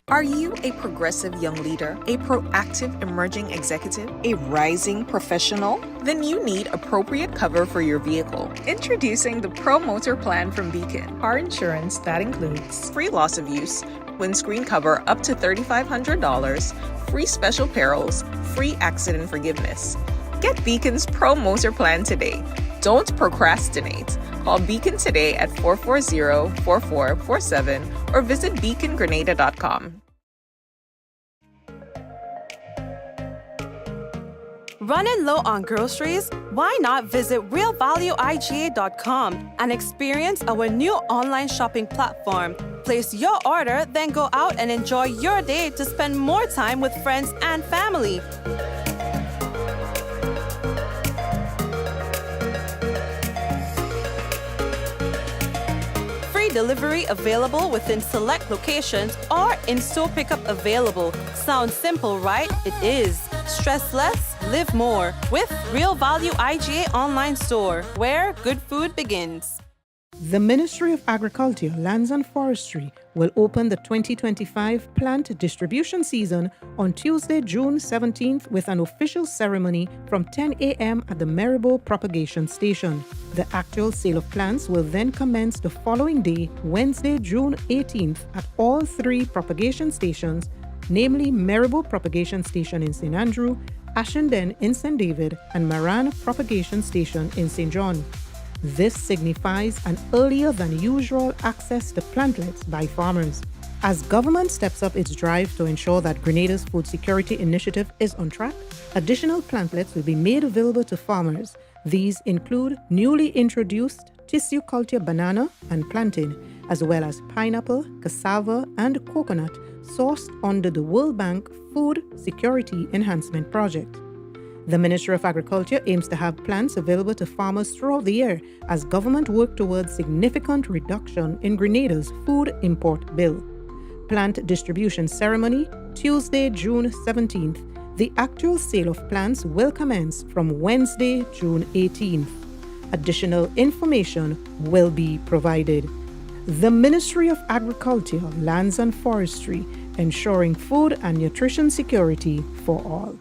Are you a progressive young leader, a proactive emerging executive, a rising professional? Then you need appropriate cover for your vehicle. Introducing the Pro Motor Plan from Beacon. Car insurance that includes free loss of use, windscreen cover up to $3,500, free special perils, free accident forgiveness. Get Beacon's Pro Motor Plan today. Don't procrastinate. Call Beacon today at 440-4447 or visit beacongrenada.com. Running low on groceries? Why not visit realvalueiga.com and experience our new online shopping platform? Place your order, then go out and enjoy your day to spend more time with friends and family. Delivery available within select locations or in-store pickup available. Sounds simple, right? It is. Stress less, live more with Real Value IGA online store, where good food begins. The Ministry of Agriculture, Lands and Forestry will open the 2025 plant distribution season on Tuesday, June 17th with an official ceremony from 10 a.m. at the Maribor Propagation Station. The actual sale of plants will then commence the following day, Wednesday, June 18th at all three propagation stations, namely Maribor Propagation Station in St. Andrew, Ashenden in St. David, and Maran Propagation Station in St. John. This signifies an earlier than usual access to plantlets by farmers. As government steps up its drive to ensure that Grenada's food security initiative is on track, additional plantlets will be made available to farmers. These include newly introduced tissue culture banana and plantain, as well as pineapple, cassava, and coconut sourced under the World Bank Food Security Enhancement Project. The Ministry of Agriculture aims to have plants available to farmers throughout the year as government work towards significant reduction in Grenada's food import bill. Plant distribution ceremony, Tuesday, June 17th. The actual sale of plants will commence from Wednesday, June 18th. Additional information will be provided. The Ministry of Agriculture, Lands and Forestry, ensuring food and nutrition security for all.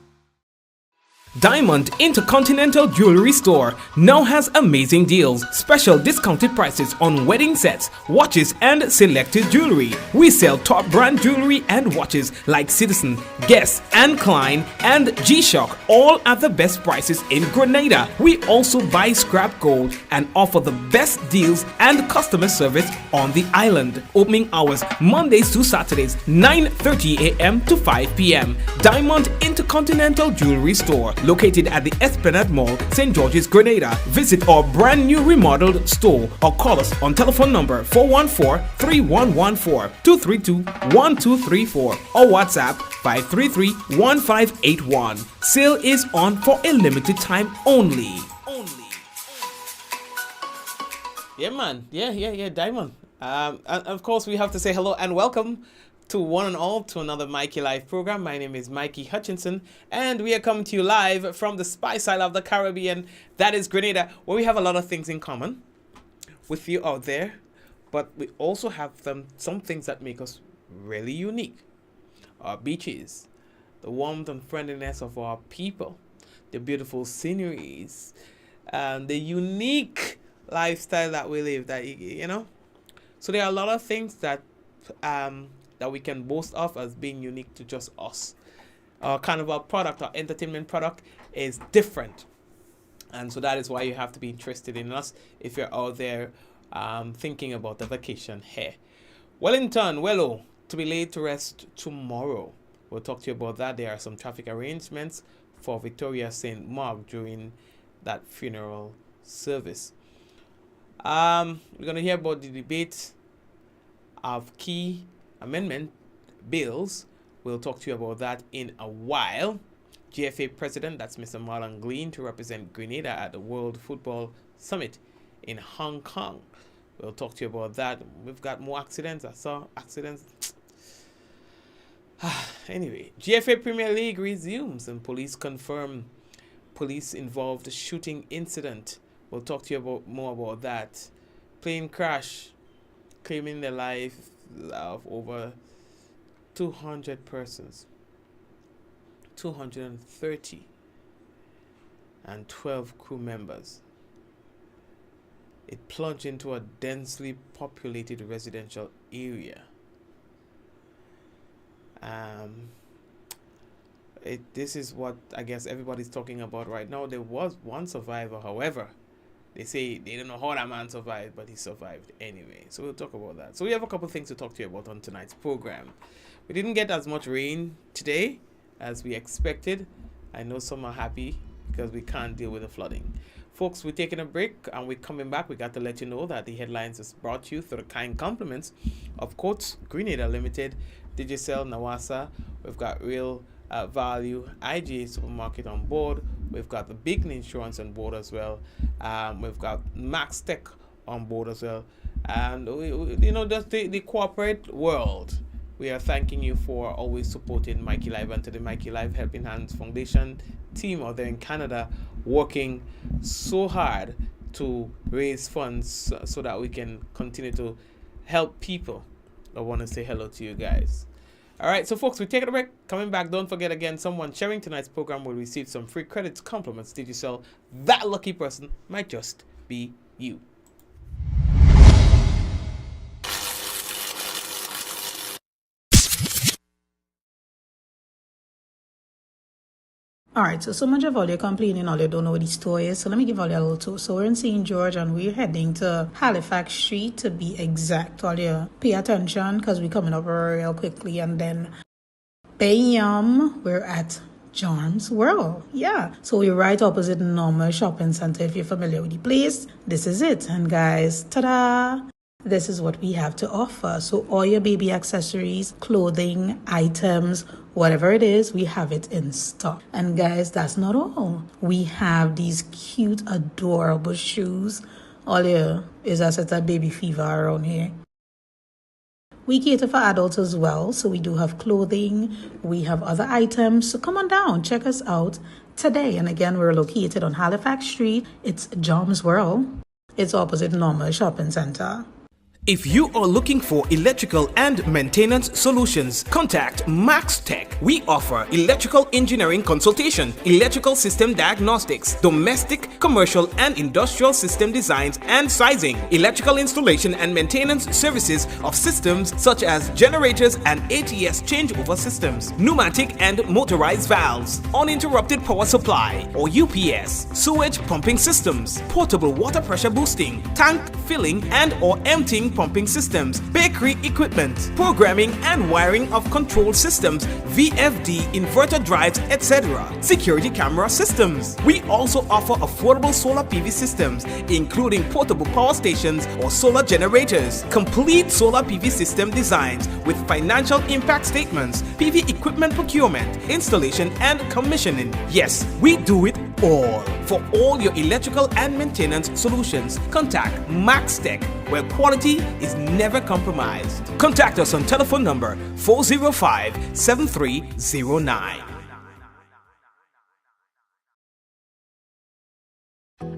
Diamond Intercontinental Jewelry Store now has amazing deals, special discounted prices on wedding sets, watches and selected jewelry. We sell top brand jewelry and watches like Citizen, Guess and Klein and G-Shock, all at the best prices in Grenada. We also buy scrap gold and offer the best deals and customer service on the island. Opening hours Mondays to Saturdays 9:30 a.m. to 5 p.m. Diamond Intercontinental Jewelry Store, located at the Esplanade Mall, St. George's, Grenada. Visit our brand new remodeled store or call us on telephone number 414-3114, 232-1234 or WhatsApp 533-1581. Sale is on for a limited time only. Yeah, man. Yeah, Diamond. And of course, we have to say hello and welcome to one and all to another Mikey Live program. My name is Mikey Hutchinson, and we are coming to you live from the Spice Isle of the Caribbean, that is Grenada, where we have a lot of things in common with you out there, but we also have some things that make us really unique. Our beaches, the warmth and friendliness of our people, the beautiful sceneries, the unique lifestyle that we live, that you know. So there are a lot of things that that we can boast of as being unique to just us. Our carnival product, our entertainment product is different. And so that is why you have to be interested in us if you're out there thinking about a vacation here. Wellington, Wello, to be laid to rest tomorrow. We'll talk to you about that. There are some traffic arrangements for Victoria St. Mark during that funeral service. We're going to hear about the debate of key amendment bills. We'll talk to you about that in a while. GFA President, that's Mr. Marlon Glean, to represent Grenada at the World Football Summit in Hong Kong. We'll talk to you about that. We've got more accidents. I saw accidents. Anyway, GFA Premier League resumes and police confirm police-involved shooting incident. We'll talk to you more about that. Plane crash, claiming the life of over 200 persons, 230, and 12 crew members. It plunged into a densely populated residential area. This is what I guess everybody's talking about right now. There was one survivor, however. They say they don't know how that man survived, but he survived anyway. So we'll talk about that. So we have a couple things to talk to you about on tonight's program. We didn't get as much rain today as we expected. I know some are happy because we can't deal with the flooding. Folks, we're taking a break and we're coming back. We got to let you know that the headlines is brought to you through the kind compliments of Coates, Grenada Limited, Digicel, Nawasa. We've got Real Value, IGA Supermarket on board. We've got the Beacon Insurance on board as well. We've got Max Tech on board as well. And, just the corporate world. We are thanking you for always supporting Mikey Live and to the Mikey Live Helping Hands Foundation team out there in Canada, working so hard to raise funds so that we can continue to help people. I want to say hello to you guys. All right, so folks, we're taking a break. Coming back, don't forget again, someone sharing tonight's program will receive some free credits, compliments. Did you sell? That lucky person might just be you. All right, so much of all you're complaining, all you don't know what the store is. So let me give all you a little tour. So we're in St. George and we're heading to Halifax Street to be exact. All you pay attention because we're coming up real quickly. And then, bam, we're at Joms World. Yeah. So we're right opposite Normal Shopping Center. If you're familiar with the place, this is it. And guys, ta-da! This is what we have to offer. So all your baby accessories, clothing, items, whatever it is, we have it in stock. And guys, that's not all. We have these cute, adorable shoes. All here is a set of baby fever around here. We cater for adults as well. So we do have clothing. We have other items. So come on down. Check us out today. And again, we're located on Halifax Street. It's Joms World. It's opposite Normal Shopping Center. If you are looking for electrical and maintenance solutions, contact Max Tech. We offer electrical engineering consultation, electrical system diagnostics, domestic, commercial, and industrial system designs and sizing, electrical installation and maintenance services of systems such as generators and ATS changeover systems, pneumatic and motorized valves, uninterrupted power supply or UPS, sewage pumping systems, portable water pressure boosting, tank filling and or emptying pumping systems, bakery equipment, programming and wiring of control systems, VFD, inverter drives, etc. Security camera systems. We also offer affordable solar PV systems, including portable power stations or solar generators, complete solar PV system designs with financial impact statements, PV equipment procurement, installation and commissioning. Yes, we do it all. For all your electrical and maintenance solutions, contact Max Tech, where quality is never compromised. Contact us on telephone number 405-7309.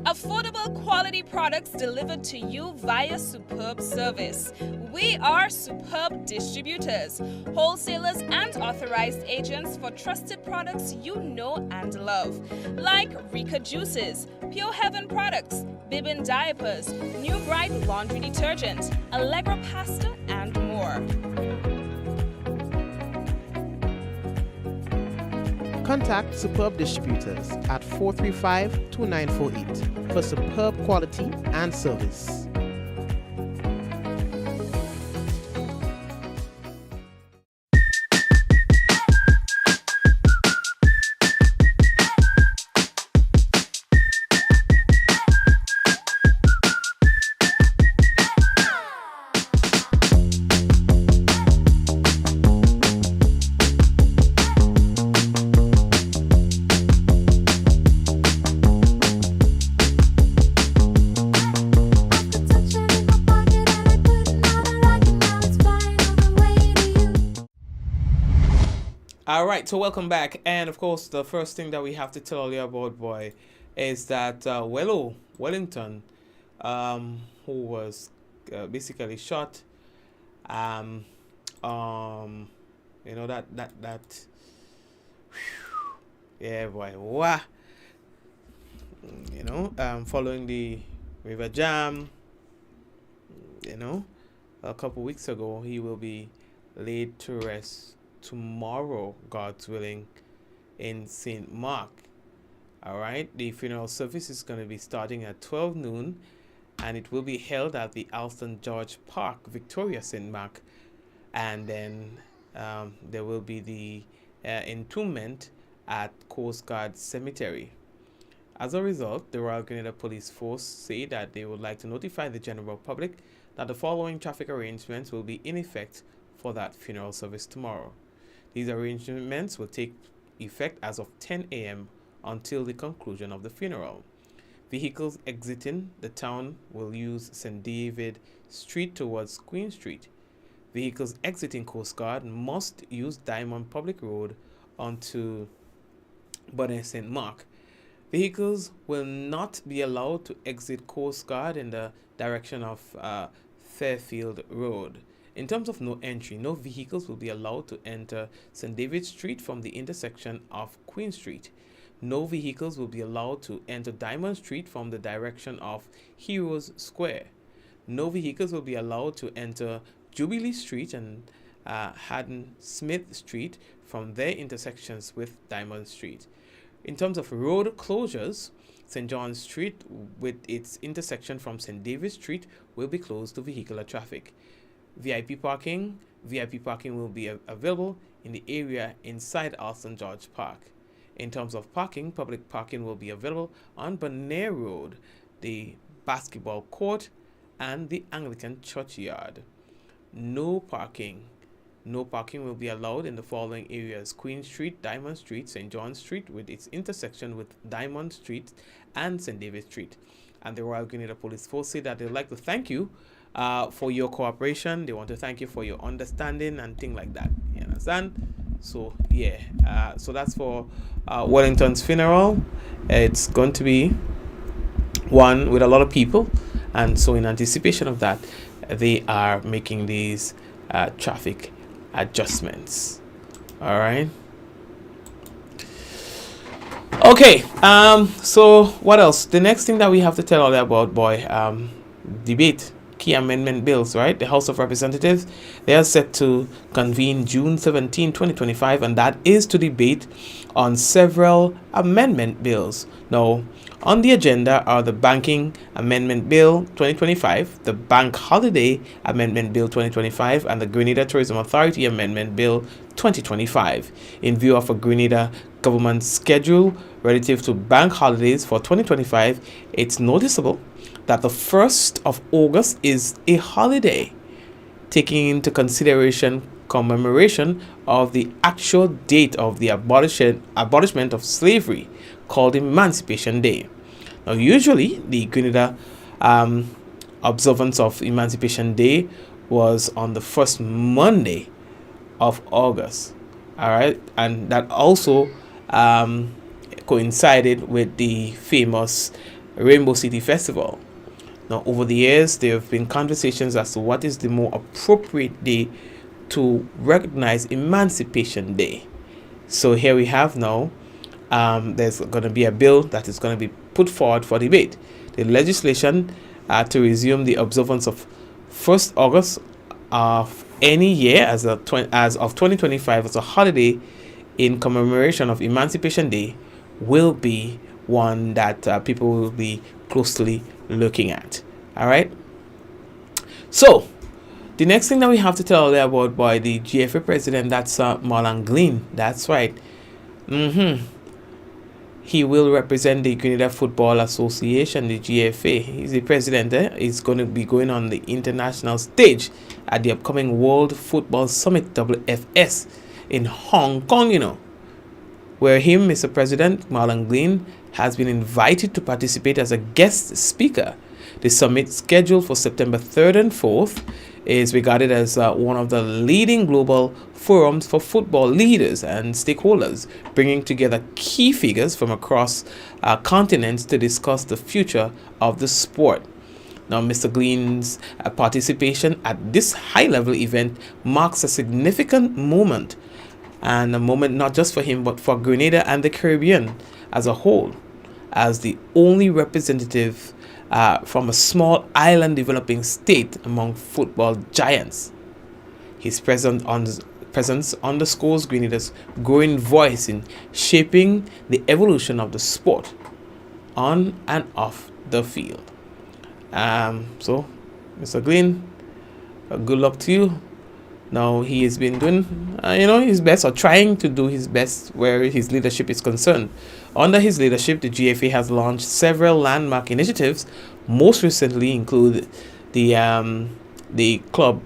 Affordable quality products delivered to you via Superb Service. We are Superb Distributors, wholesalers and authorized agents for trusted products you know and love, like Rika Juices, Pure Heaven products, Bibbin diapers, New Bright laundry detergent, Allegra pasta, and more. Contact Superb Distributors at 435-2948 for superb quality and service. All right, so welcome back. And of course, the first thing that we have to tell you about, boy, is that Wellington, who was, basically shot, You know that yeah, boy. Wow. You know, following the river jam, you know, a couple weeks ago, he will be laid to rest tomorrow, God's willing, in St. Mark. All right, the funeral service is going to be starting at 12 noon, and it will be held at the Alston George Park, Victoria, St. Mark. And then there will be the entombment at Coast Guard Cemetery. As a result, the Royal Grenada Police Force say that they would like to notify the general public that the following traffic arrangements will be in effect for that funeral service tomorrow. These arrangements will take effect as of 10 a.m. until the conclusion of the funeral. Vehicles exiting the town will use St. David Street towards Queen Street. Vehicles exiting Coast Guard must use Diamond Public Road onto Bonnet St. Mark. Vehicles will not be allowed to exit Coast Guard in the direction of Fairfield Road. In terms of no entry, no vehicles will be allowed to enter St. David Street from the intersection of Queen Street. No vehicles will be allowed to enter Diamond Street from the direction of Heroes Square. No vehicles will be allowed to enter Jubilee Street and Haddon Smith Street from their intersections with Diamond Street. In terms of road closures, St. John's Street with its intersection from St. David Street will be closed to vehicular traffic. VIP parking will be available in the area inside Alston George Park. In terms of parking, public parking will be available on Bonaire Road, the basketball court, and the Anglican churchyard. No parking will be allowed in the following areas: Queen Street, Diamond Street, St. John Street with its intersection with Diamond Street and St. David Street. And the Royal Grenada Police Force say that they'd like to thank you for your cooperation. They want to thank you for your understanding and things like that. You understand? So, yeah. So that's for Wellington's funeral. It's going to be one with a lot of people. And so in anticipation of that, they are making these traffic adjustments. All right. Okay. So what else? The next thing that we have to tell all about, debate key amendment bills, right? The House of Representatives, they are set to convene June 17, 2025, and that is to debate on several amendment bills. Now, on the agenda are the Banking Amendment Bill 2025, the Bank Holiday Amendment Bill 2025, and the Grenada Tourism Authority Amendment Bill 2025. In view of a Grenada government schedule relative to bank holidays for 2025, it's noticeable that the 1st of August is a holiday, taking into consideration commemoration of the actual date of the abolishment of slavery, called Emancipation Day. Now, usually the Grenada observance of Emancipation Day was on the first Monday of August. All right, and that also coincided with the famous Rainbow City Festival. Now, over the years, there have been conversations as to what is the more appropriate day to recognize Emancipation Day. So here we have now, there's going to be a bill that is going to be put forward for debate. The legislation to resume the observance of 1st August of any year as of 2025 as a holiday in commemoration of Emancipation Day will be one that people will be closely looking at. All right. So the next thing that we have to tell you about by the GFA president, that's Marlon Glean. That's right. He will represent the Grenada Football Association, the GFA. He's the president. He's going to be going on the international stage at the upcoming World Football Summit, WFS, in Hong Kong, where him, Mr. President Marlon Glean, has been invited to participate as a guest speaker. The summit, scheduled for September 3rd and 4th, is regarded as one of the leading global forums for football leaders and stakeholders, bringing together key figures from across continents to discuss the future of the sport. Now, Mr. Glean's participation at this high-level event marks a significant moment and a moment not just for him but for Grenada and the Caribbean as a whole, as the only representative from a small island developing state among football giants. His presence underscores Grenada's growing voice in shaping the evolution of the sport on and off the field. So, Mr. Glenn, good luck to you. Now, he has been doing, his best, or trying to do his best where his leadership is concerned. Under his leadership, the GFA has launched several landmark initiatives. Most recently include the club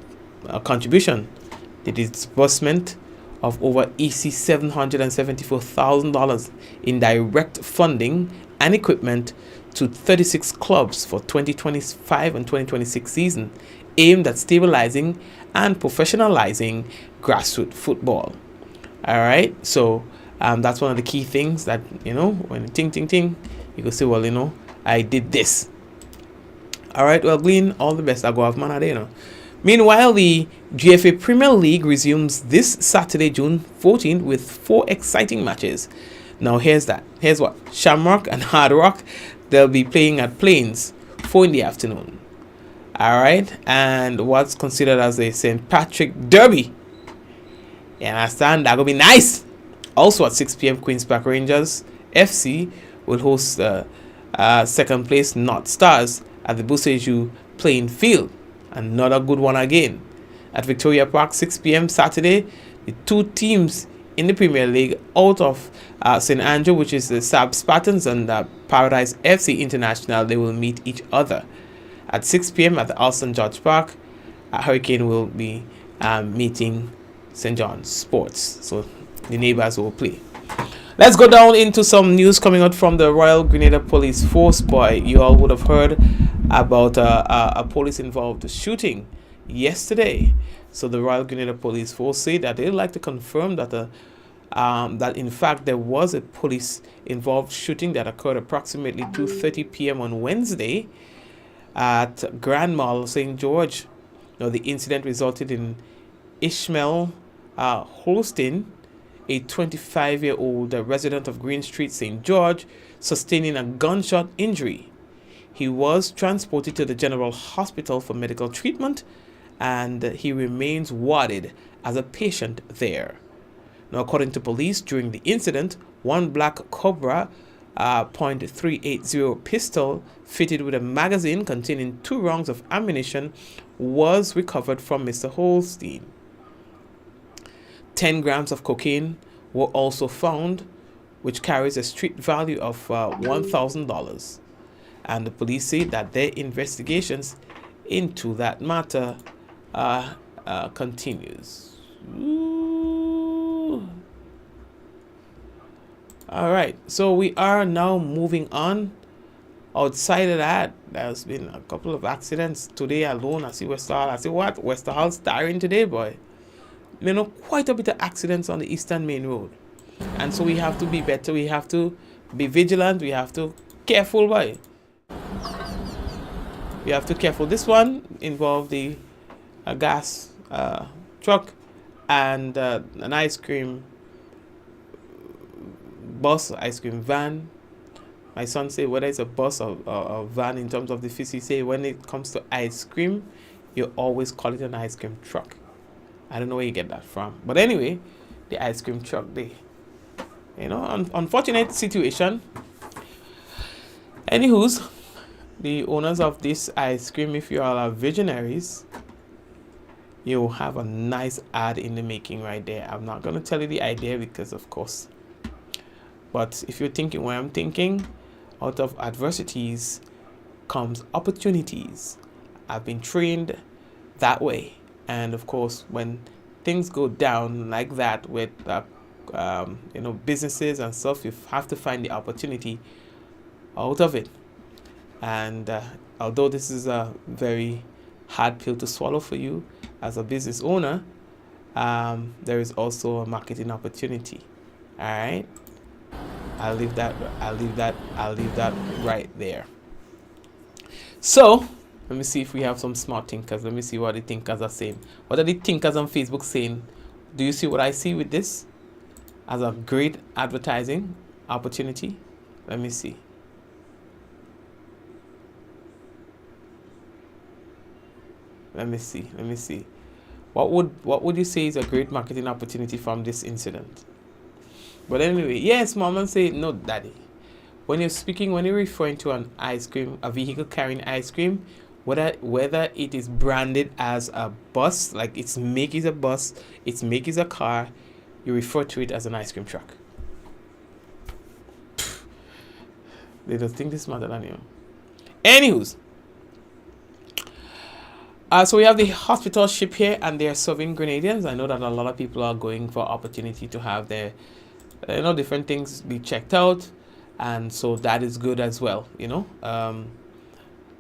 contribution, the disbursement of over $774,000 in direct funding and equipment to 36 clubs for 2025 and 2026 season, aimed at stabilizing and professionalizing grassroots football. All right, so that's one of the key things that, when ting, you can say, well, I did this. All right, well, Glenn, all the best. I go have man. Meanwhile, the GFA Premier League resumes this Saturday, June 14th, with 4 exciting matches. Now, here's what. Shamrock and Hard Rock, they'll be playing at Plains, 4 in the afternoon. All right, and what's considered as a St. Patrick Derby. You understand? That will be nice. Also at 6 p.m., Queen's Park Rangers FC will host second place North Stars at the Buseju playing field. Another good one again. At Victoria Park, 6 p.m. Saturday, the 2 teams in the Premier League out of St. Andrew, which is the Sab Spartans, and Paradise FC International, they will meet each other. At 6 p.m. at the Alston George Park, Hurricane will be meeting St. John's Sports. So the neighbors will play. Let's go down into some news coming out from the Royal Grenada Police Force. Boy, you all would have heard about a police-involved shooting yesterday. So the Royal Grenada Police Force say that they'd like to confirm that that in fact there was a police-involved shooting that occurred approximately 2:30 p.m. on Wednesday at Grand Mall, St. George. Now, the incident resulted in Ishmael Holstein, a 25-year-old resident of Green Street, St. George, sustaining a gunshot injury. He was transported to the General Hospital for medical treatment, and he remains warded as a patient there. Now, according to police, during the incident, one black Cobra .380 pistol fitted with a magazine containing 2 rounds of ammunition was recovered from Mr. Holstein. 10 grams of cocaine were also found, which carries a street value of $1,000. And the police say that their investigations into that matter continues. Ooh. All right, so we are now moving on. Outside of that, there's been a couple of accidents today alone. I see Westerhall. I see what? Westerhall's tiring today, boy. Quite a bit of accidents on the Eastern Main Road. And so we have to be better. We have to be vigilant. We have to careful, boy. We have to careful. This one involved a gas truck and an ice cream bus, ice cream van. My son say whether it's a bus or a van in terms of the fees, he say when it comes to ice cream, you always call it an ice cream truck. I don't know where you get that from. But anyway, the ice cream truck, unfortunate situation. Anywho's, the owners of this ice cream, if you all are visionaries, you'll have a nice ad in the making right there. I'm not going to tell you the idea because, of course. But if you're thinking what I'm thinking, out of adversities comes opportunities. I've been trained that way. And of course, when things go down like that with businesses and stuff, you have to find the opportunity out of it. And although this is a very hard pill to swallow for you as a business owner, there is also a marketing opportunity. All right. I'll leave that right there. So let me see if we have some smart thinkers. Let me see what the thinkers are saying. What are the thinkers on Facebook saying? Do you see what I see with this? as a great advertising opportunity. Let me see. Let me see. What would you say is a great marketing opportunity from this incident? But anyway, yes, Mama say no, Daddy. When you're referring to an ice cream, a vehicle carrying ice cream, whether it is branded as a bus, like its make is a bus, its make is a car, you refer to it as an ice cream truck. They don't think this smarter than you. Anywho's. So we have the hospital ship here, and they're serving Grenadians. I know that a lot of people are going for opportunity to have their, different things be checked out, and so that is good as well.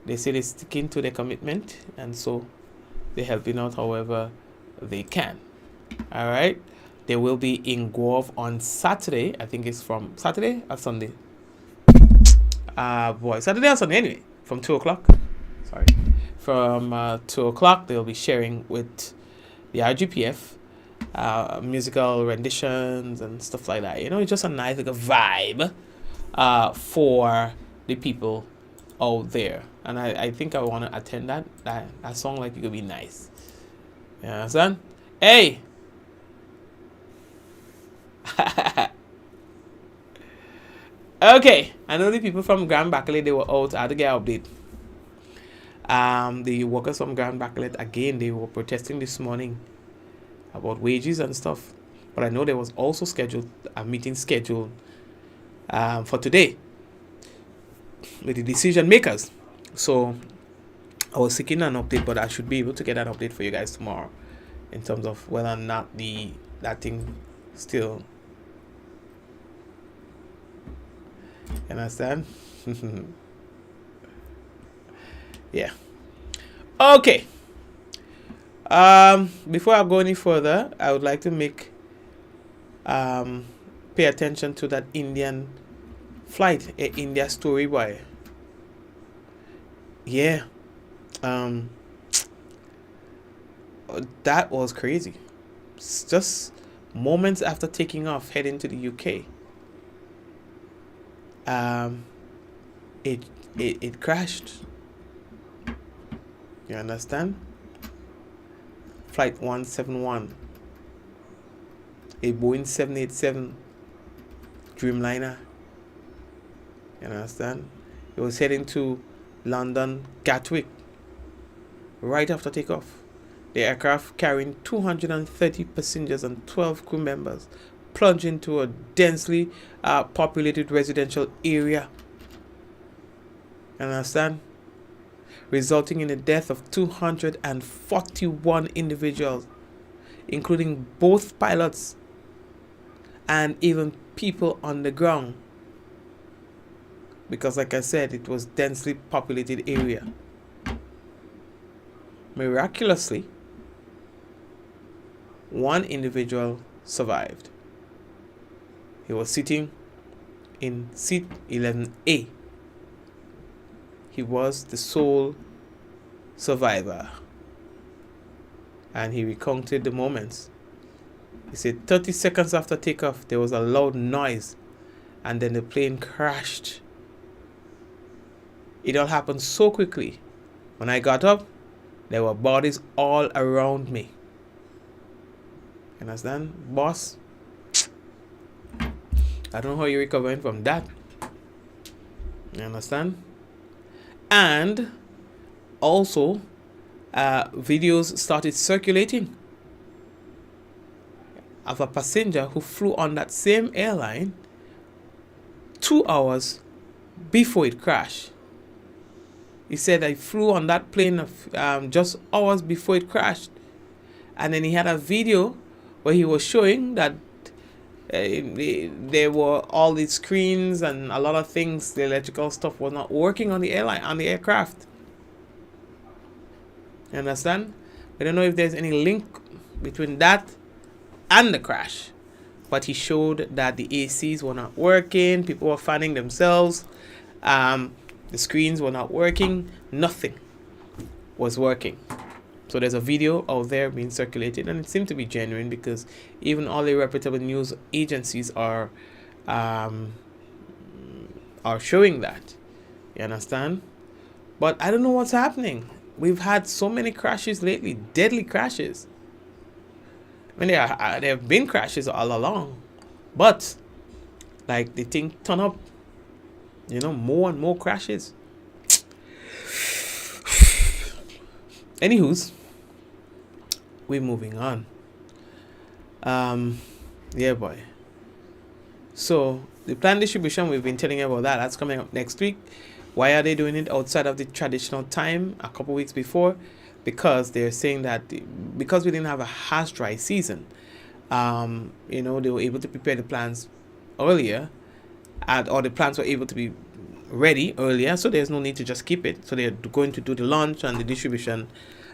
They say they're sticking to their commitment, and so they're helping out however they can. All right. They will be in Guelph on Saturday. I think it's from Saturday or Sunday. Saturday or Sunday anyway, from 2 o'clock. Sorry. From 2 o'clock, they'll be sharing with the RGPF musical renditions and stuff like that. It's just a nice like a vibe for the people out there. And I think I want to attend that. That song like it could be nice. You understand? Hey! Okay, I know the people from Grand Backlet, they were out. I had to get an update. The workers from Grand Backlet, again, they were protesting this morning about wages and stuff. But I know there was also a meeting scheduled for today with the decision makers. So I was seeking an update, but I should be able to get an update for you guys tomorrow in terms of whether or not that thing still. You understand? Yeah. Okay. Before I go any further, I would like to pay attention to that Indian flight, Air India story by. Yeah. That was crazy. It's just moments after taking off, heading to the UK. It crashed. You understand? Flight 171, a Boeing 787 Dreamliner. You understand? It was heading to London Gatwick right after takeoff. The aircraft carrying 230 passengers and 12 crew members plunged into a densely populated residential area. You understand? Resulting in the death of 241 individuals, including both pilots and even people on the ground. Because like I said, it was densely populated area. Miraculously, one individual survived. He was sitting in seat 11A. He was the sole survivor. And he recounted the moments. He said 30 seconds after takeoff, there was a loud noise. And then the plane crashed. It all happened so quickly. When I got up, there were bodies all around me. You understand, boss? I don't know how you're recovering from that. You understand? And also, videos started circulating of a passenger who flew on that same airline 2 hours before it crashed. He said that he flew on that plane just hours before it crashed. And then he had a video where he was showing that there were all these screens and a lot of things, the electrical stuff was not working on the aircraft. You understand? We don't know if there's any link between that and the crash. But he showed that the ACs were not working, people were fanning themselves, the screens were not working, nothing was working. So there's a video out there being circulated, and it seemed to be genuine because even all the reputable news agencies are showing that. You understand? But I don't know what's happening. We've had so many crashes lately, deadly crashes. I mean, there have been crashes all along, but like the thing turn up, more and more crashes. Anywho's, we're moving on. Yeah, boy. So the planned distribution, we've been telling you about that. That's coming up next week. Why are they doing it outside of the traditional time a couple weeks before? Because they're saying that because we didn't have a harsh dry season, they were able to prepare the plants earlier, or the plants were able to be ready earlier, so there's no need to just keep it. So they're going to do the launch and the distribution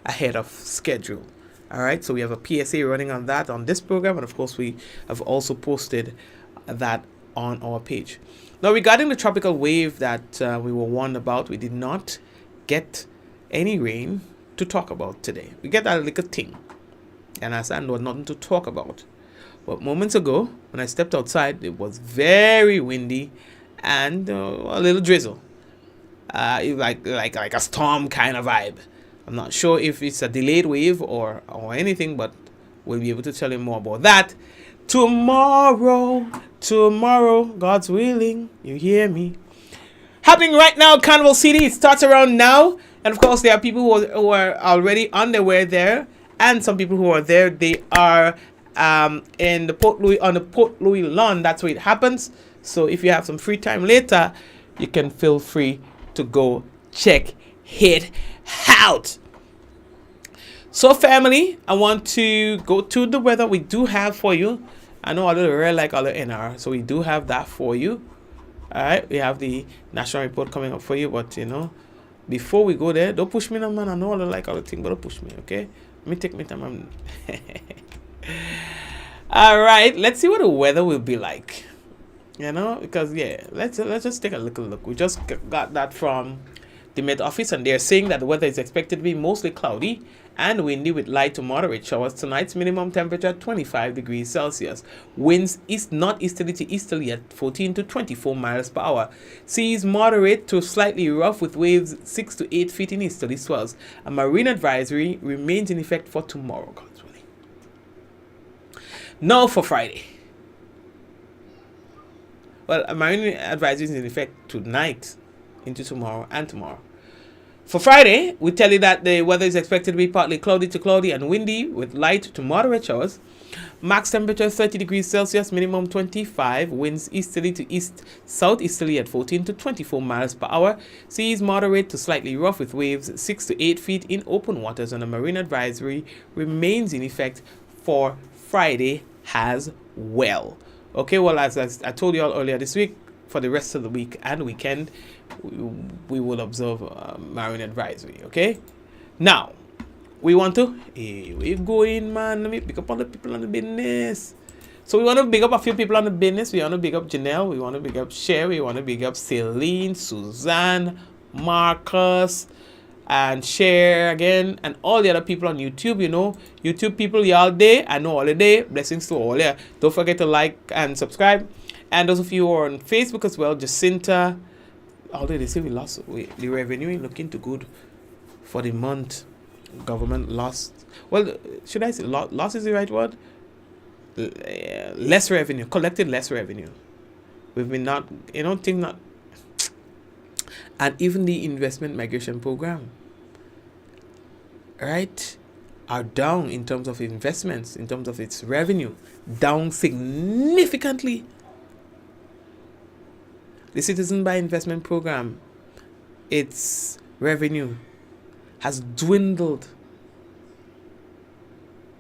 ahead of schedule. All right, so we have a PSA running on that on this program, and of course we have also posted that on our page. Now, regarding the tropical wave that we were warned about, we did not get any rain to talk about today. We get that little thing, and I said there was nothing to talk about. But moments ago, when I stepped outside, it was very windy and a little drizzle, like a storm kind of vibe. I'm not sure if it's a delayed wave or anything, but we'll be able to tell you more about that tomorrow, God's willing. You hear me? Happening right now, Carnival City. It starts around now, and of course there are people who are already on their way there, and some people who are there. They are in the Port Louis lawn. That's where it happens. So if you have some free time later, you can feel free to go check it out. So family, I want to go to the weather we do have for you. I know a little rare like other NR, so we do have that for you. All right, we have the national report coming up for you, but before we go there, don't push me, no, man. I know I like other things, but don't push me, okay? Let me take my time. All right, let's see what the weather will be like. Because let's just take a little look. We just got that from the Met Office, and they're saying that the weather is expected to be mostly cloudy and windy with light to moderate showers. Tonight's minimum temperature 25 degrees Celsius. Winds northeasterly to easterly at 14 to 24 miles per hour. Seas moderate to slightly rough with waves 6 to 8 feet in easterly swells. A marine advisory remains in effect for tomorrow, God's willing. Now for Friday. Well, a marine advisory is in effect tonight into tomorrow and tomorrow. For Friday, we tell you that the weather is expected to be partly cloudy to cloudy and windy with light to moderate showers. Max temperature 30 degrees Celsius, minimum 25. Winds easterly to southeasterly at 14 to 24 miles per hour. Seas moderate to slightly rough with waves 6 to 8 feet in open waters, and a marine advisory remains in effect for Friday as well. Okay, well, as I told you all earlier this week, for the rest of the week and weekend, we will observe marine advisory. Okay, now we want to we going, man. Let me pick up all the people on the business. So we want to big up a few people on the business. We want to big up Janelle, we want to big up Cher, we want to big up Celine, Suzanne, Marcus, and Cher again, and all the other people on YouTube. YouTube people, y'all day, I know all the day. Blessings to all. Yeah, don't forget to like and subscribe. And those of you who are on Facebook as well, Jacinta. Although they say we lost, the revenue ain't looking too good for the month. Government lost. Well, should I say loss is the right word? Less revenue, collected less revenue. We've been not. And even the investment migration program, right, are down in terms of investments, in terms of its revenue, down significantly. The Citizen Buy Investment Program, its revenue has dwindled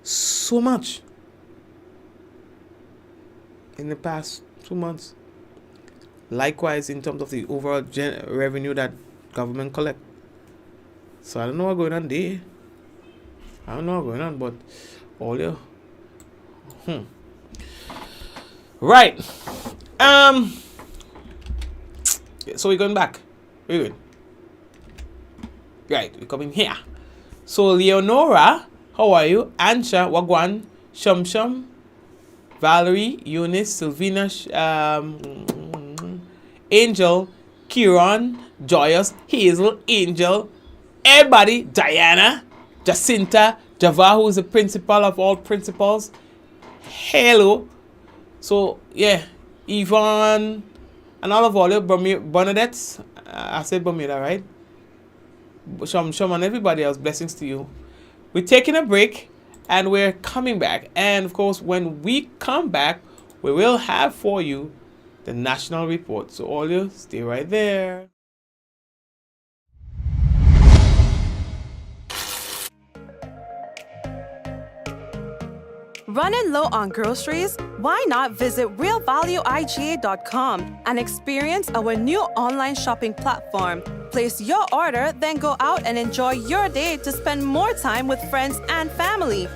so much in the past 2 months. Likewise, in terms of the overall revenue that government collect. So I don't know what's going on there. I don't know what's going on, but all you. Right. So we're going back. We're good. Right, we're coming here. So Leonora, how are you? Ansha, Wagwan, Shum Shum, Valerie, Eunice, Sylvina, Angel, Kieran, Joyous, Hazel, Angel, everybody, Diana, Jacinta, Java, who is the principal of all principals. Hello. So, yeah, Yvonne, and all of all your Bernadettes. I said Bermuda, right? Shum and everybody else, blessings to you. We're taking a break and we're coming back. And of course, when we come back, we will have for you the national report. So all you stay right there. Running low on groceries? Why not visit realvalueiga.com and experience our new online shopping platform? Place your order, then go out and enjoy your day to spend more time with friends and family.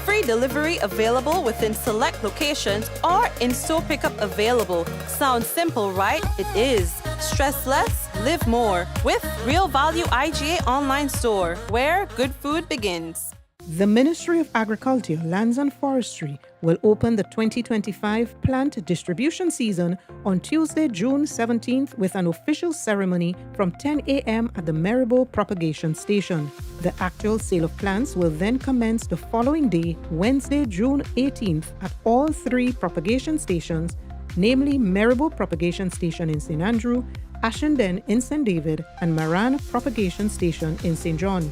Free delivery available within select locations or in-store pickup available. Sounds simple, right? It is. Stress less, live more with Real Value IGA online store, where good food begins. The Ministry of Agriculture, Lands and Forestry will open the 2025 plant distribution season on Tuesday, June 17th with an official ceremony from 10 a.m. at the Maribor Propagation Station. The actual sale of plants will then commence the following day, Wednesday, June 18th at all three propagation stations, namely Maribor Propagation Station in St. Andrew, Ashenden in St. David, and Maran Propagation Station in St. John.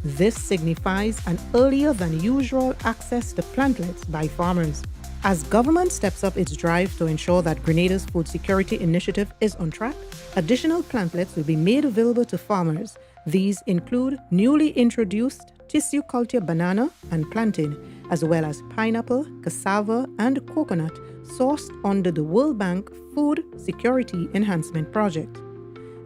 This signifies an earlier than usual access to plantlets by farmers. As government steps up its drive to ensure that Grenada's food security initiative is on track, additional plantlets will be made available to farmers. These include newly introduced tissue culture banana and plantain, as well as pineapple, cassava, and coconut sourced under the World Bank Food Security Enhancement Project.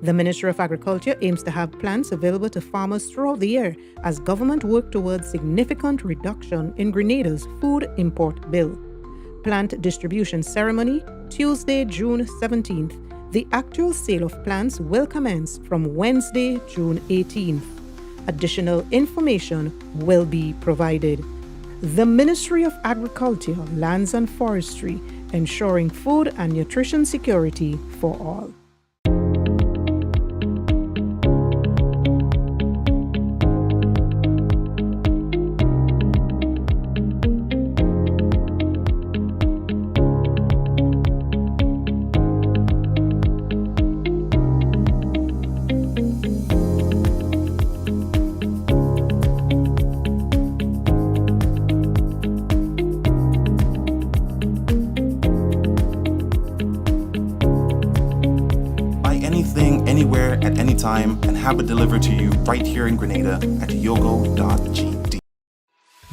The Ministry of Agriculture aims to have plants available to farmers throughout the year as government work towards significant reduction in Grenada's food import bill. Plant distribution ceremony, Tuesday, June 17th. The actual sale of plants will commence from Wednesday, June 18th. Additional information will be provided. The Ministry of Agriculture, Lands and Forestry, ensuring food and nutrition security for all. Anywhere at any time and have it delivered to you right here in Grenada at yogo.gd.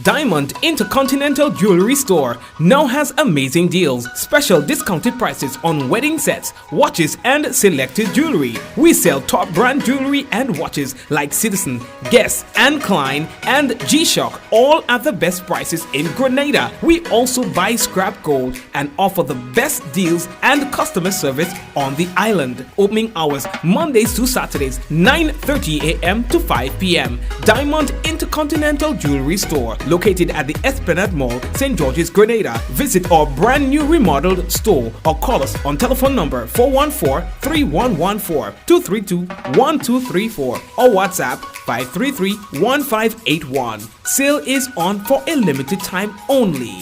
Diamond Intercontinental Jewelry Store now has amazing deals, special discounted prices on wedding sets, watches, and selected jewelry. We sell top brand jewelry and watches like Citizen, Guess, and Klein, and G-Shock, all at the best prices in Grenada. We also buy scrap gold and offer the best deals and customer service on the island. Opening hours Mondays to Saturdays, 9:30 a.m. to 5 p.m. Diamond Intercontinental Jewelry Store, located at the Esplanade Mall, St. George's, Grenada. Visit our brand new remodeled store or call us on telephone number 414-3114, 232-1234 or WhatsApp 533-1581. Sale is on for a limited time only.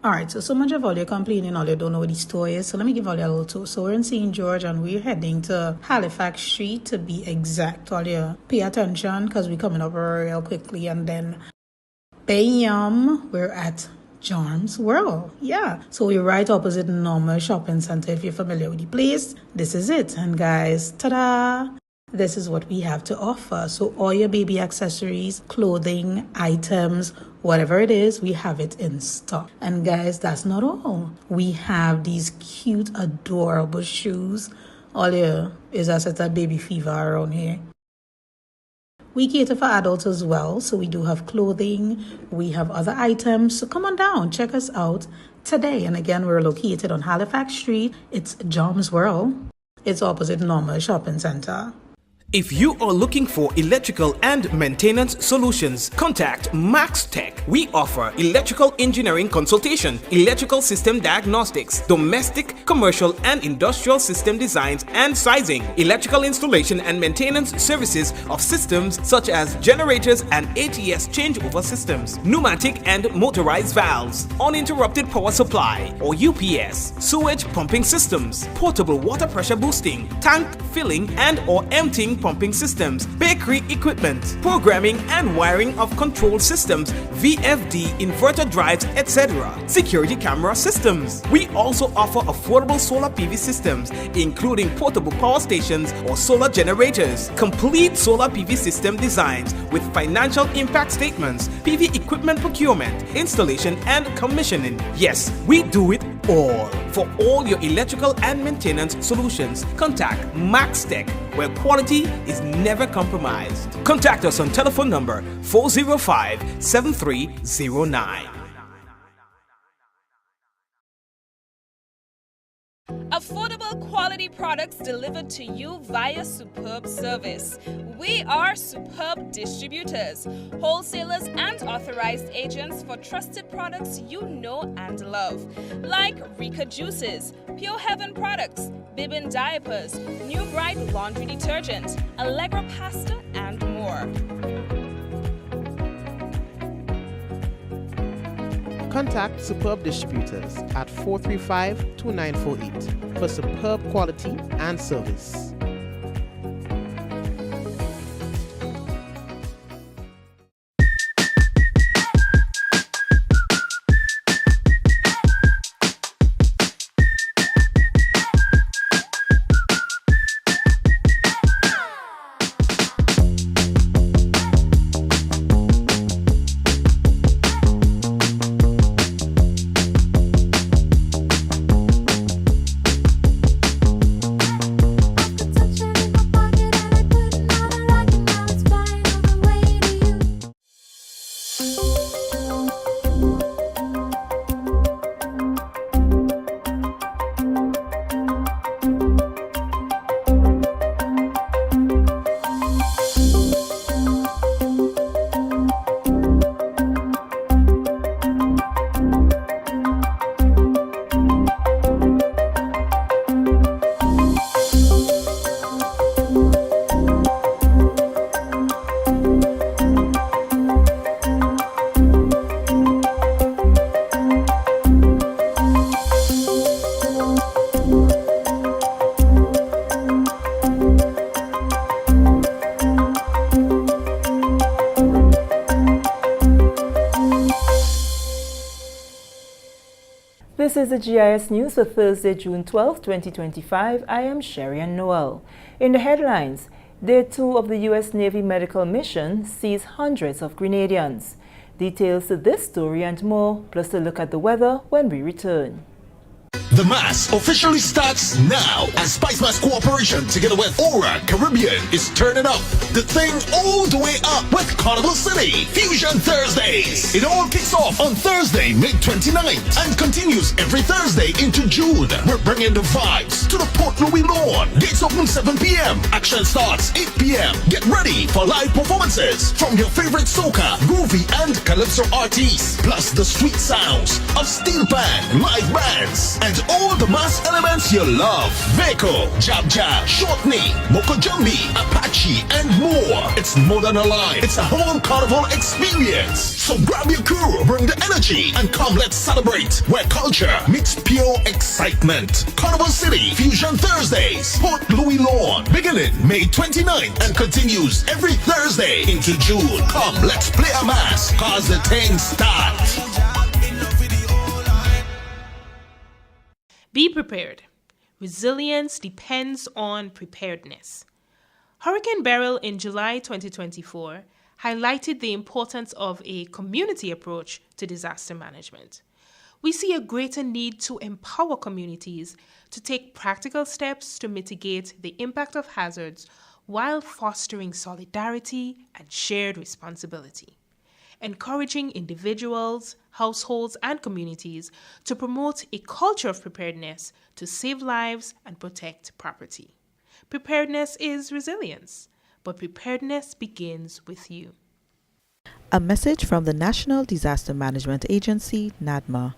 Alright, so much of all you're complaining, all you don't know what the store is. So let me give all you a little tour. So we're in St. George and we're heading to Halifax Street to be exact. All you pay attention because we're coming up real quickly. And then bam, we're at Charms World. Yeah. So we're right opposite normal shopping center. If you're familiar with the place, this is it. And guys, ta-da! This is what we have to offer. So all your baby accessories, clothing, items, whatever it is, we have it in stock. And guys, that's not all. We have these cute, adorable shoes. All here is a set of baby fever around here. We cater for adults as well, so we do have clothing, we have other items. So come on down, check us out today. And again, we're located on Halifax Street. It's Jom's World. It's opposite Normal Shopping Center. If you are looking for electrical and maintenance solutions, contact Max Tech. We offer electrical engineering consultation, electrical system diagnostics, domestic, commercial, and industrial system designs and sizing, electrical installation and maintenance services of systems such as generators and ATS changeover systems, pneumatic and motorized valves, uninterrupted power supply or UPS, sewage pumping systems, portable water pressure boosting, tank filling and or emptying pumping systems, bakery equipment, programming and wiring of control systems, VFD, inverter drives, etc., security camera systems. We also offer affordable solar PV systems, including portable power stations or solar generators, complete solar PV system designs with financial impact statements, PV equipment procurement, installation and commissioning. Yes, we do it all. For all your electrical and maintenance solutions, contact Max Tech, where quality is never compromised. Contact us on telephone number 405-7309. Affordable quality products delivered to you via superb service. We are Superb Distributors, wholesalers and authorized agents for trusted products you know and love, like Rika Juices, Pure Heaven products, Bibbin diapers, New Bright laundry detergent, Allegra pasta, and more. Contact Superb Distributors at 435-2948 for superb quality and service. This is the GIS News for Thursday, June 12, 2025. I am Sherry-Ann Noel. In the headlines, Day 2 of the U.S. Navy medical mission sees hundreds of Grenadians. Details to this story and more, plus a look at the weather when we return. The Mass officially starts now, as Spice Mass Cooperation together with Aura Caribbean is turning up the thing all the way up with Carnival City Fusion Thursdays. It all kicks off on Thursday, May 29th and continues every Thursday into June. We're bringing the vibes to the Port Louis lawn. Gates open 7 p.m. Action starts 8 p.m. Get ready for live performances from your favorite soca, groovy and calypso artists, plus the sweet sounds of steel band, live bands, and all the mass elements you love. Veko, Jab Jab, Shortney, Moko Jumbi, Apache, and more. It's more than a line. It's a whole carnival experience. So grab your crew, bring the energy, and come let's celebrate where culture meets pure excitement. Carnival City Fusion Thursdays, Port Louis Lawn, beginning May 29th and continues every Thursday into June. Come, let's play a mass, cause the thing starts. Be prepared. Resilience depends on preparedness. Hurricane Beryl in July 2024 highlighted the importance of a community approach to disaster management. We see a greater need to empower communities to take practical steps to mitigate the impact of hazards while fostering solidarity and shared responsibility, encouraging individuals, households, and communities to promote a culture of preparedness to save lives and protect property. Preparedness is resilience, but preparedness begins with you. A message from the National Disaster Management Agency, NADMA.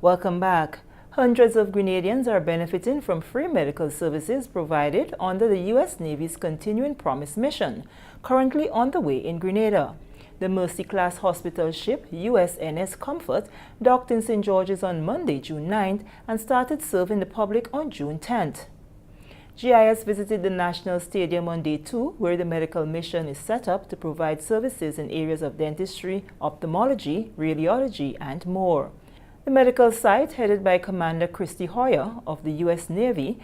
Welcome back. Hundreds of Grenadians are benefiting from free medical services provided under the U.S. Navy's Continuing Promise mission, currently on the way in Grenada. The Mercy-class hospital ship USNS Comfort docked in St. George's on Monday, June 9th, and started serving the public on June 10th. GIS visited the National Stadium on day 2, where the medical mission is set up to provide services in areas of dentistry, ophthalmology, radiology, and more. The medical site, headed by Commander Christy Hoyer of the U.S. Navy,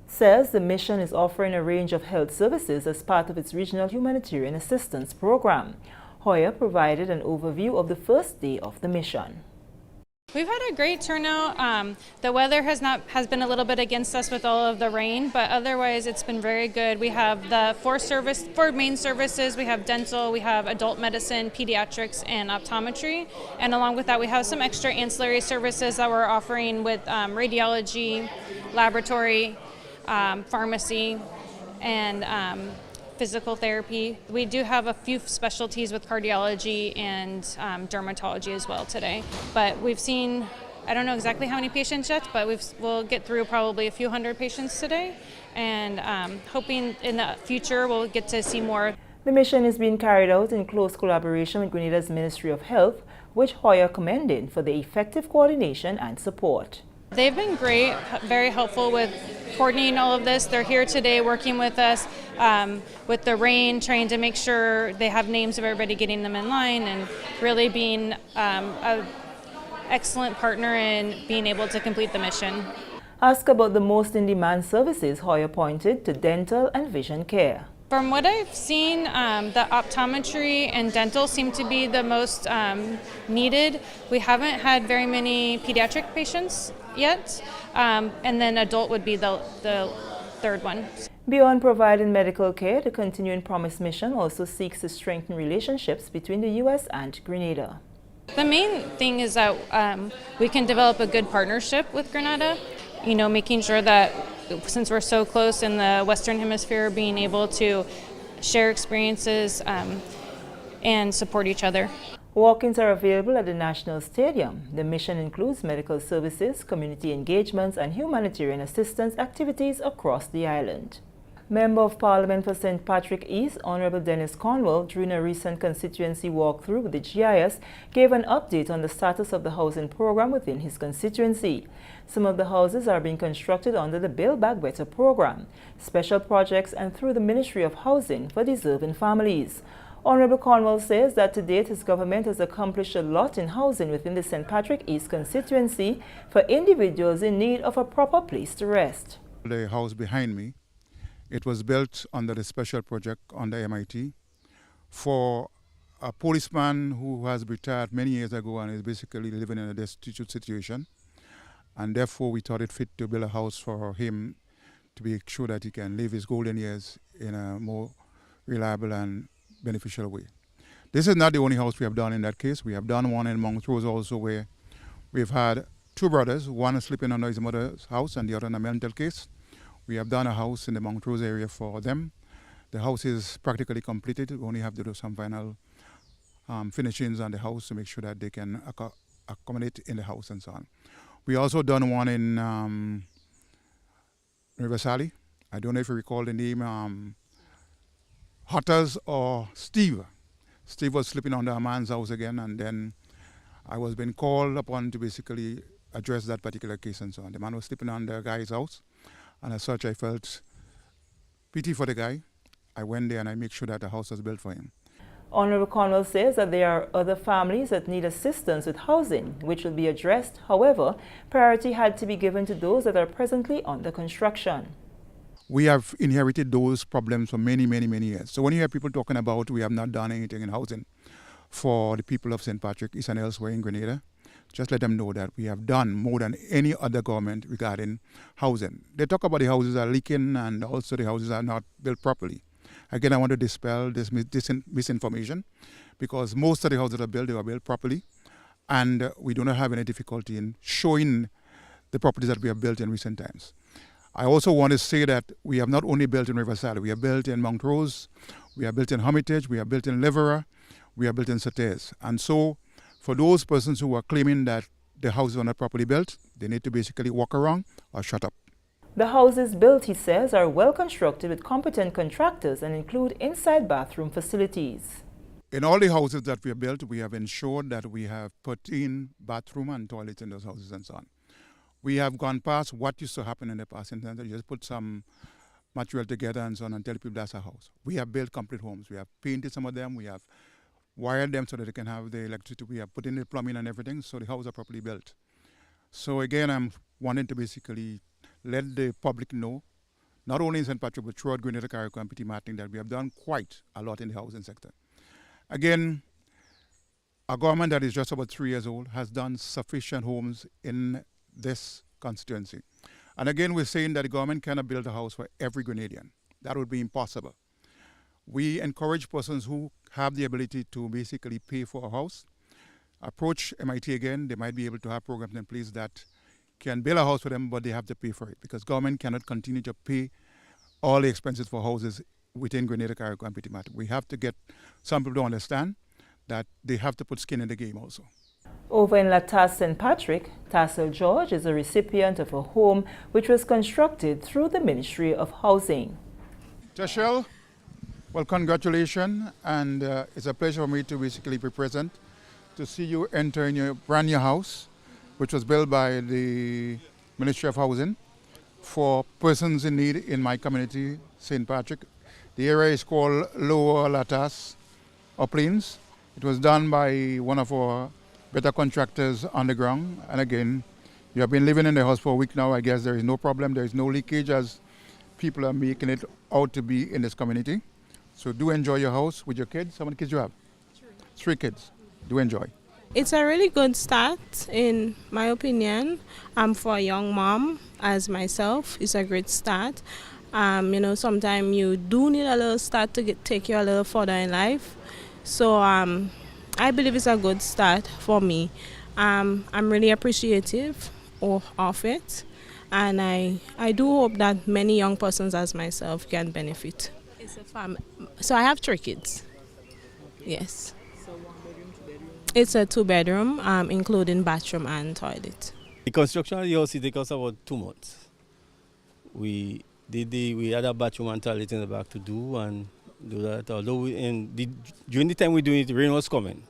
says the mission is offering a range of health services as part of its Regional Humanitarian Assistance Program. Hoyer provided an overview of the first day of the mission. We've had a great turnout. The weather has been a little bit against us with all of the rain, but otherwise it's been very good. We have the four main services. We have dental, we have adult medicine, pediatrics, and optometry. And along with that, we have some extra ancillary services that we're offering with radiology, laboratory, pharmacy, and physical therapy. We do have a few specialties with cardiology and dermatology as well today. But we've seen, I don't know exactly how many patients yet, but we'll get through probably a few hundred patients today, and hoping in the future we'll get to see more. The mission is being carried out in close collaboration with Grenada's Ministry of Health, which Hoyer commended for the effective coordination and support. They've been great, very helpful with coordinating all of this. They're here today working with us with the rain, trying to make sure they have names of everybody, getting them in line, and really being an excellent partner in being able to complete the mission. Asked about the most in-demand services, Hoyer pointed to dental and vision care. From what I've seen, the optometry and dental seem to be the most needed. We haven't had very many pediatric patients yet, and then adult would be the third one. Beyond providing medical care, the Continuing Promise mission also seeks to strengthen relationships between the U.S. and Grenada. The main thing is that we can develop a good partnership with Grenada, making sure that since we're so close in the Western Hemisphere, being able to share experiences and support each other. Walk-ins are available at the National Stadium. The mission includes medical services, community engagements, and humanitarian assistance activities across the island. Member of Parliament for St. Patrick East, Honorable Dennis Cornwall, during a recent constituency walkthrough with the GIS, gave an update on the status of the housing program within his constituency. Some of the houses are being constructed under the Build Back Better program, special projects, and through the Ministry of Housing for deserving families. Honorable Cornwall says that to date his government has accomplished a lot in housing within the St. Patrick East constituency for individuals in need of a proper place to rest. The house behind me, it was built under the special project under MIT for a policeman who has retired many years ago and is basically living in a destitute situation. And therefore we thought it fit to build a house for him to be sure that he can live his golden years in a more reliable and beneficial way. This is not the only house we have done in that case. We have done one in Montrose also, where we've had two brothers, one sleeping under his mother's house and the other in a mental case. We have done a house in the Montrose area for them. The house is practically completed. We only have to do some final finishings on the house to make sure that they can accommodate in the house and so on. We also done one in River Sally. I don't know if you recall the name, Hotters or Steve. Steve was sleeping under a man's house again, and then I was being called upon to basically address that particular case and so on. The man was sleeping under a guy's house, and as such I felt pity for the guy. I went there and I make sure that the house was built for him. Honorable Cornwall says that there are other families that need assistance with housing, which will be addressed. However, priority had to be given to those that are presently under construction. We have inherited those problems for many, many, many years. So when you hear people talking about we have not done anything in housing for the people of St. Patrick East and elsewhere in Grenada, just let them know that we have done more than any other government regarding housing. They talk about the houses are leaking and also the houses are not built properly. Again, I want to dispel this misinformation, because most of the houses that are built, they are built properly, and we do not have any difficulty in showing the properties that we have built in recent times. I also want to say that we have not only built in Riverside, we have built in Mount Rose, we have built in Hermitage, we have built in Livera, we have built in Sates. And so, for those persons who are claiming that the houses are not properly built, they need to basically walk around or shut up. The houses built, he says, are well constructed with competent contractors and include inside bathroom facilities. In all the houses that we have built, we have ensured that we have put in bathroom and toilets in those houses and so on. We have gone past what used to happen in the past, in terms that you just put some material together and so on and tell people that's a house. We have built complete homes. We have painted some of them. We have wired them so that they can have the electricity. We have put in the plumbing and everything, so the houses are properly built. So again, I'm wanting to basically let the public know, not only in St. Patrick, but throughout Grenada, Carriacou, and Petit Martin, that we have done quite a lot in the housing sector. Again, a government that is just about 3 years old has done sufficient homes in this constituency. And again, we're saying that the government cannot build a house for every Grenadian. That would be impossible. We encourage persons who have the ability to basically pay for a house, approach MIT again. They might be able to have programs in place that can build a house for them, but they have to pay for it, because government cannot continue to pay all the expenses for houses within Grenada, Carriacou, and Petit Martin. We have to get some people to understand that they have to put skin in the game also. Over in La Tasse St. Patrick, Tassel George is a recipient of a home which was constructed through the Ministry of Housing. Tashel, well, congratulations, and it's a pleasure for me to basically be present to see you enter in your brand new house, which was built by the Ministry of Housing for persons in need in my community, St. Patrick. The area is called Lower La Tasse or Plains. It was done by one of our better contractors on the ground. And again, you have been living in the house for a week now. I guess there is no problem. There is no leakage as people are making it out to be in this community. So do enjoy your house with your kids. How many kids do you have? 3 kids. Do enjoy. It's a really good start, in my opinion. For a young mom as myself, it's a great start. Sometimes you do need a little start to take you a little further in life. So I believe it's a good start for me. I'm really appreciative of it, and I do hope that many young persons as myself can benefit. It's a family. So I have 3 kids. Yes. It's a 2-bedroom, including bathroom and toilet. The construction of the house took us about 2 months. We had a bathroom and toilet in the back to do and do that. Although during the time we doing it, rain was coming,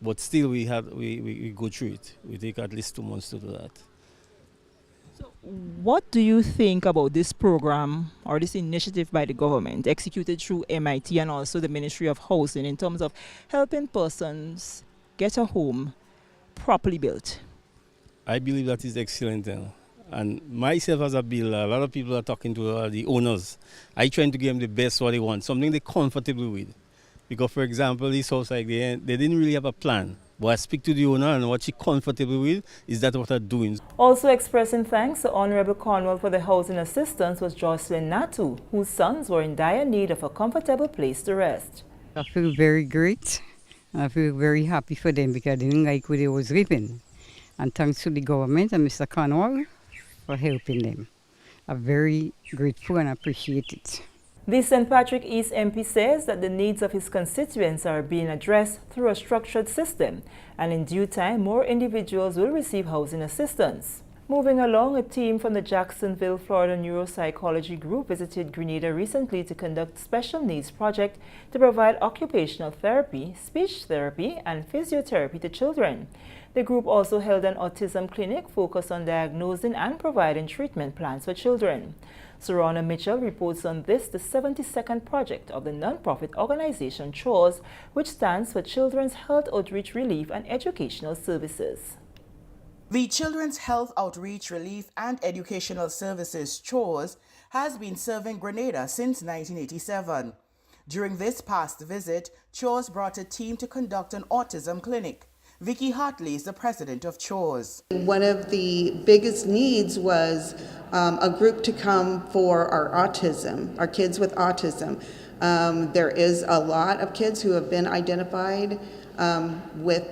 but still we go through it. We take at least 2 months to do that. So what do you think about this program or this initiative by the government executed through MIT and also the Ministry of Housing in terms of helping persons get a home properly built? I believe that is excellent. And myself as a builder, a lot of people are talking to the owners. I trying to give them the best what they want, something they're comfortable with. Because, for example, this house, they didn't really have a plan. But I speak to the owner, and what she's comfortable with is that what I'm doing. Also expressing thanks to Honorable Cornwall for the housing assistance was Jocelyn Natu, whose sons were in dire need of a comfortable place to rest. I feel very great. I feel very happy for them because I didn't like where they was living. And thanks to the government and Mr. Cornwall for helping them. I'm very grateful and appreciate it. The St. Patrick East MP says that the needs of his constituents are being addressed through a structured system, and in due time more individuals will receive housing assistance. Moving along, a team from the Jacksonville, Florida Neuropsychology Group visited Grenada recently to conduct a special needs project to provide occupational therapy, speech therapy, and physiotherapy to children. The group also held an autism clinic focused on diagnosing and providing treatment plans for children. Sorana Mitchell reports on this, the 72nd project of the non-profit organization CHORES, which stands for Children's Health Outreach Relief and Educational Services. The Children's Health Outreach Relief and Educational Services CHORES has been serving Grenada since 1987. During this past visit, CHORES brought a team to conduct an autism clinic. Vicky Hartley is the president of CHORS. One of the biggest needs was a group to come for our kids with autism. There is a lot of kids who have been identified on the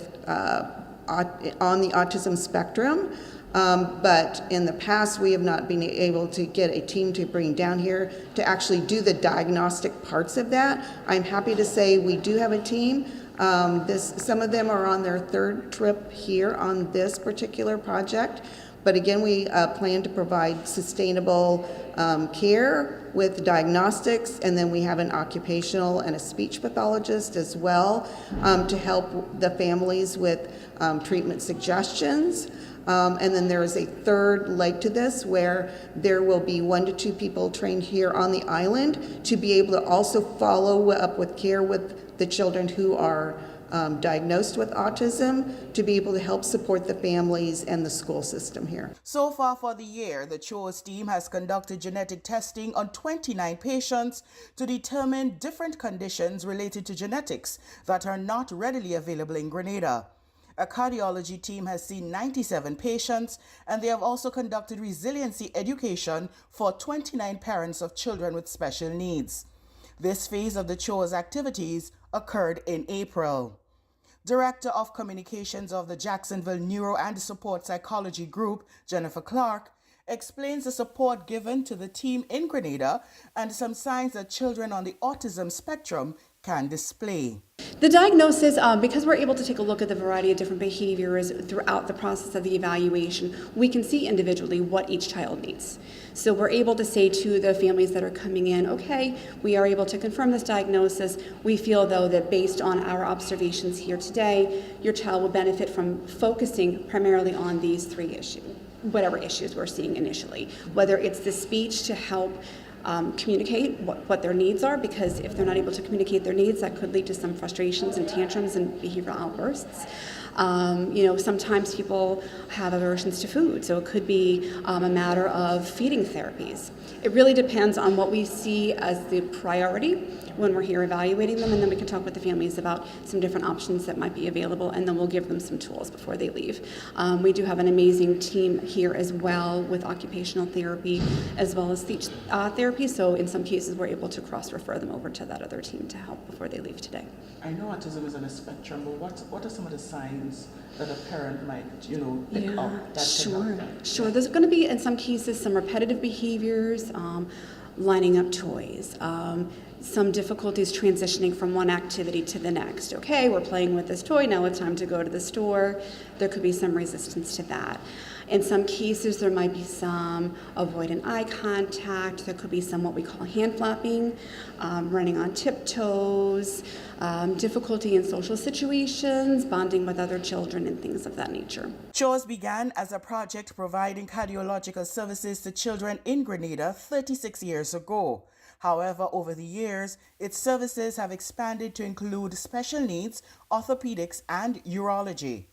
autism spectrum, but in the past we have not been able to get a team to bring down here to actually do the diagnostic parts of that. I'm happy to say we do have a team. Some of them are on their third trip here on this particular project, but again, we plan to provide sustainable care with diagnostics, and then we have an occupational and a speech pathologist as well to help the families with treatment suggestions. And then there is a third leg to this where there will be 1 to 2 people trained here on the island to be able to also follow up with care with the children who are diagnosed with autism, to be able to help support the families and the school system here. So far for the year, the CHORS team has conducted genetic testing on 29 patients to determine different conditions related to genetics that are not readily available in Grenada. A cardiology team has seen 97 patients, and they have also conducted resiliency education for 29 parents of children with special needs. This phase of the CHORS activities occurred in April. Director of Communications of the Jacksonville Neuro and Support Psychology Group, Jennifer Clark, explains the support given to the team in Grenada and some signs that children on the autism spectrum can display. The diagnosis, because we're able to take a look at the variety of different behaviors throughout the process of the evaluation, we can see individually what each child needs. So we're able to say to the families that are coming in, okay, we are able to confirm this diagnosis. We feel, though, that based on our observations here today, your child will benefit from focusing primarily on these 3 issues, whatever issues we're seeing initially, whether it's the speech to help communicate what their needs are, because if they're not able to communicate their needs, that could lead to some frustrations and tantrums and behavioral outbursts. Sometimes people have aversions to food, so it could be a matter of feeding therapies. It really depends on what we see as the priority when we're here evaluating them, and then we can talk with the families about some different options that might be available, and then we'll give them some tools before they leave. We do have an amazing team here as well with occupational therapy as well as speech therapy, so in some cases we're able to cross-refer them over to that other team to help before they leave today. I know autism is on a spectrum, but what are some of the signs that a parent might, pick up? Sure. There's going to be, in some cases, some repetitive behaviors, lining up toys, some difficulties transitioning from one activity to the next. Okay, we're playing with this toy, now it's time to go to the store. There could be some resistance to that. In some cases, there might be some avoidant eye contact. There could be some what we call hand flapping, running on tiptoes, difficulty in social situations, bonding with other children, and things of that nature. CHORS began as a project providing cardiological services to children in Grenada 36 years ago. However, over the years, its services have expanded to include special needs, orthopedics, and urology.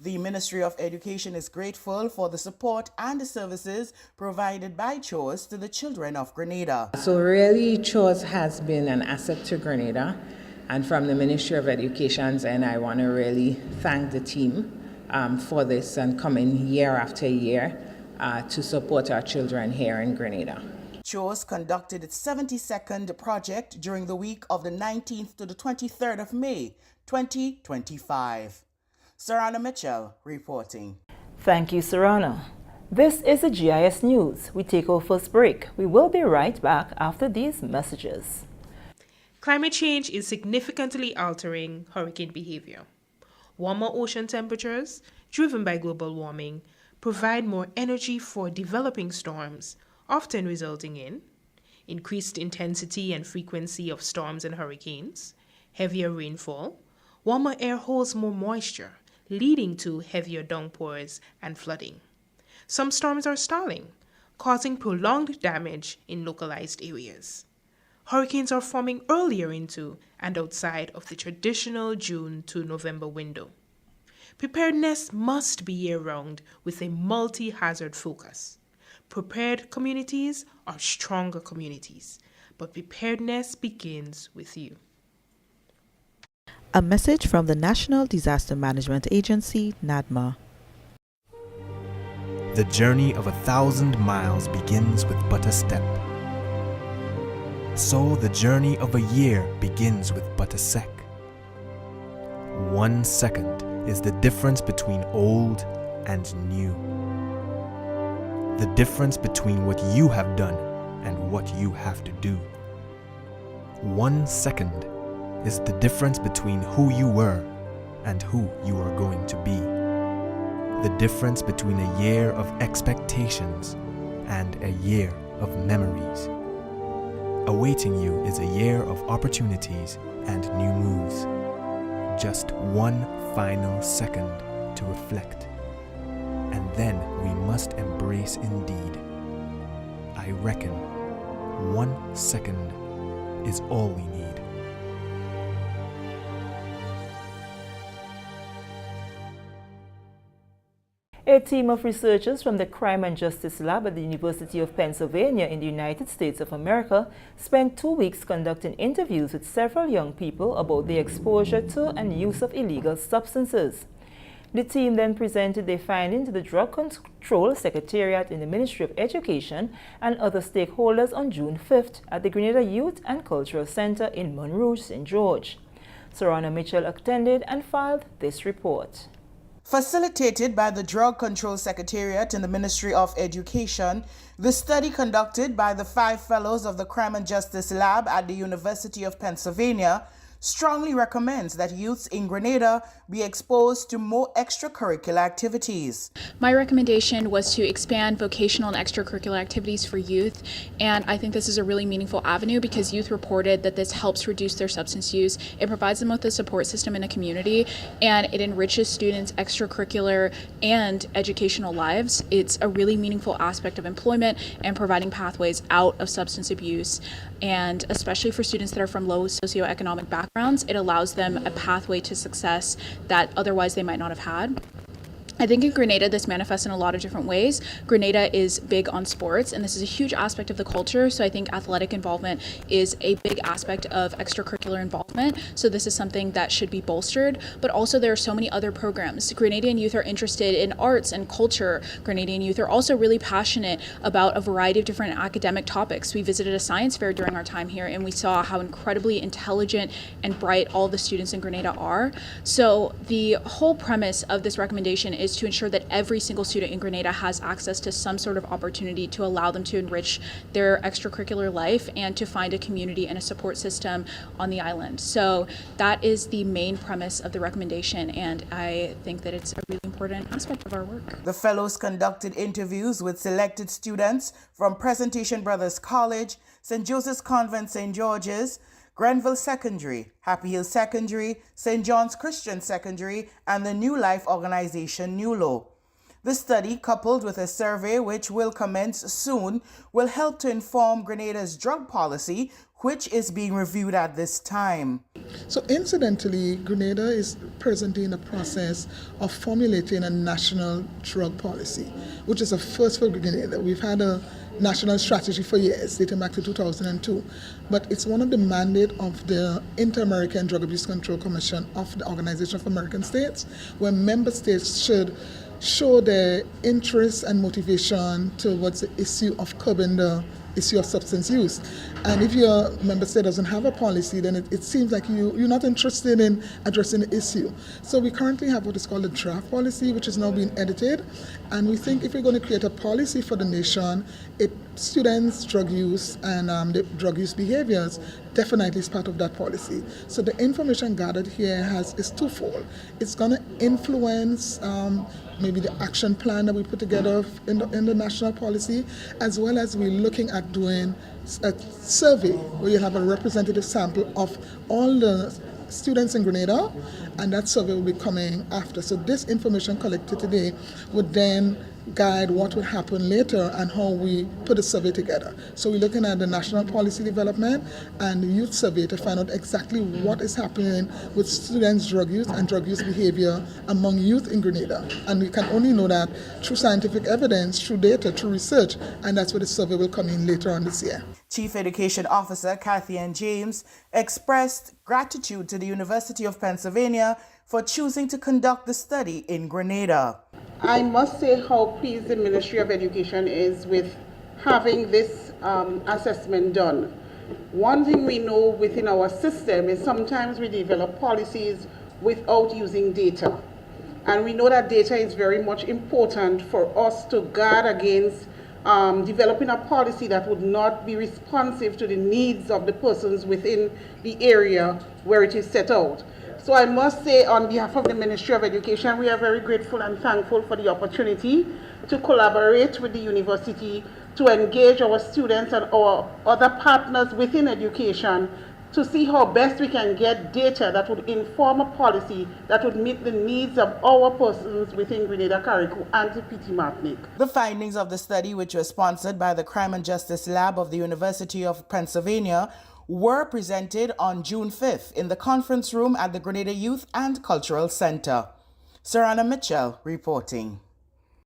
The Ministry of Education is grateful for the support and the services provided by CHORS to the children of Grenada. So really, CHORS has been an asset to Grenada, and from the Ministry of Education, and I want to really thank the team for this and coming year after year to support our children here in Grenada. CHORS conducted its 72nd project during the week of the 19th to the 23rd of May, 2025. Sarana Mitchell reporting. Thank you, Sarana. This is the GIS News. We take our first break. We will be right back after these messages. Climate change is significantly altering hurricane behavior. Warmer ocean temperatures, driven by global warming, provide more energy for developing storms, often resulting in increased intensity and frequency of storms and hurricanes, heavier rainfall. Warmer air holds more moisture, leading to heavier downpours and flooding. Some storms are stalling, causing prolonged damage in localized areas. Hurricanes are forming earlier into and outside of the traditional June to November window. Preparedness must be year-round with a multi-hazard focus. Prepared communities are stronger communities, but preparedness begins with you. A message from the National Disaster Management Agency, NADMA. The journey of 1,000 miles begins with but a step. So the journey of a year begins with but a sec. 1 second is the difference between old and new. The difference between what you have done and what you have to do. 1 second is the difference between who you were and who you are going to be. The difference between a year of expectations and a year of memories. Awaiting you is a year of opportunities and new moves. Just one final second to reflect. And then we must embrace indeed. I reckon 1 second is all we need. A team of researchers from the Crime and Justice Lab at the University of Pennsylvania in the United States of America spent 2 weeks conducting interviews with several young people about their exposure to and use of illegal substances. The team then presented their findings to the Drug Control Secretariat in the Ministry of Education and other stakeholders on June 5th at the Grenada Youth and Cultural Center in Monroe, St. George. Sarana Mitchell attended and filed this report. Facilitated by the Drug Control Secretariat in the Ministry of Education, the study conducted by the 5 fellows of the Crime and Justice Lab at the University of Pennsylvania strongly recommends that youths in Grenada be exposed to more extracurricular activities. My recommendation was to expand vocational and extracurricular activities for youth, and I think this is a really meaningful avenue because youth reported that this helps reduce their substance use. It provides them with a support system in a community, and it enriches students' extracurricular and educational lives. It's a really meaningful aspect of employment and providing pathways out of substance abuse, and especially for students that are from low socioeconomic backgrounds, it allows them a pathway to success that otherwise they might not have had. I think in Grenada, this manifests in a lot of different ways. Grenada is big on sports, and this is a huge aspect of the culture. So I think athletic involvement is a big aspect of extracurricular involvement. So this is something that should be bolstered. But also there are so many other programs. Grenadian youth are interested in arts and culture. Grenadian youth are also really passionate about a variety of different academic topics. We visited a science fair during our time here, and we saw how incredibly intelligent and bright all the students in Grenada are. So the whole premise of this recommendation is to ensure that every single student in Grenada has access to some sort of opportunity to allow them to enrich their extracurricular life and to find a community and a support system on the island. So that is the main premise of the recommendation, and I think that it's a really important aspect of our work. The fellows conducted interviews with selected students from Presentation Brothers College, St. Joseph's Convent St. George's, Grenville Secondary, Happy Hill Secondary, St. John's Christian Secondary, and the New Life organization NULO. The study, coupled with a survey which will commence soon, will help to inform Grenada's drug policy, which is being reviewed at this time. So incidentally, Grenada is presently in the process of formulating a national drug policy, which is a first for Grenada. We've had a national strategy for years, dating back to 2002. But it's one of the mandate of the Inter-American Drug Abuse Control Commission of the Organization of American States, where member states should show their interest and motivation towards the issue of curbing the issue of substance use. And if your member state doesn't have a policy, then it seems like you're not interested in addressing the issue. So we currently have what is called a draft policy, which is now being edited. And we think if we're going to create a policy for the nation, students' drug use and the drug use behaviors definitely is part of that policy. So the information gathered here is twofold. It's going to influence maybe the action plan that we put together in the national policy, as well as we're looking at doing a survey where you have a representative sample of all the students in Grenada, and that survey will be coming after. So this information collected today would then guide what will happen later and how we put a survey together. So we're looking at the national policy development and the youth survey to find out exactly what is happening with students' drug use and drug use behavior among youth in Grenada. And we can only know that through scientific evidence, through data, through research, and that's where the survey will come in later on this year. Chief Education Officer Kathy Ann James expressed gratitude to the University of Pennsylvania for choosing to conduct the study in Grenada. I must say how pleased the Ministry of Education is with having this assessment done. One thing we know within our system is sometimes we develop policies without using data. And we know that data is very much important for us to guard against developing a policy that would not be responsive to the needs of the persons within the area where it is set out. So I must say on behalf of the Ministry of Education, we are very grateful and thankful for the opportunity to collaborate with the university to engage our students and our other partners within education to see how best we can get data that would inform a policy that would meet the needs of our persons within Grenada, Carriacou, and Petit Martinique. The findings of the study, which was sponsored by the Crime and Justice Lab of the University of Pennsylvania, were presented on June 5th in the conference room at the Grenada Youth and Cultural Center. Sarana Mitchell reporting.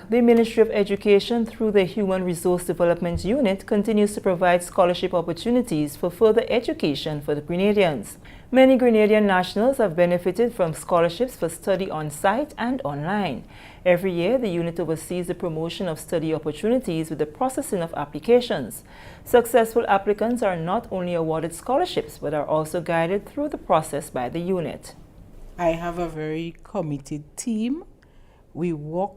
The Ministry of Education, through the Human Resource Development Unit, continues to provide scholarship opportunities for further education for the Grenadians. Many Grenadian nationals have benefited from scholarships for study on-site and online. Every year, the unit oversees the promotion of study opportunities with the processing of applications. Successful applicants are not only awarded scholarships, but are also guided through the process by the unit. I have a very committed team. We work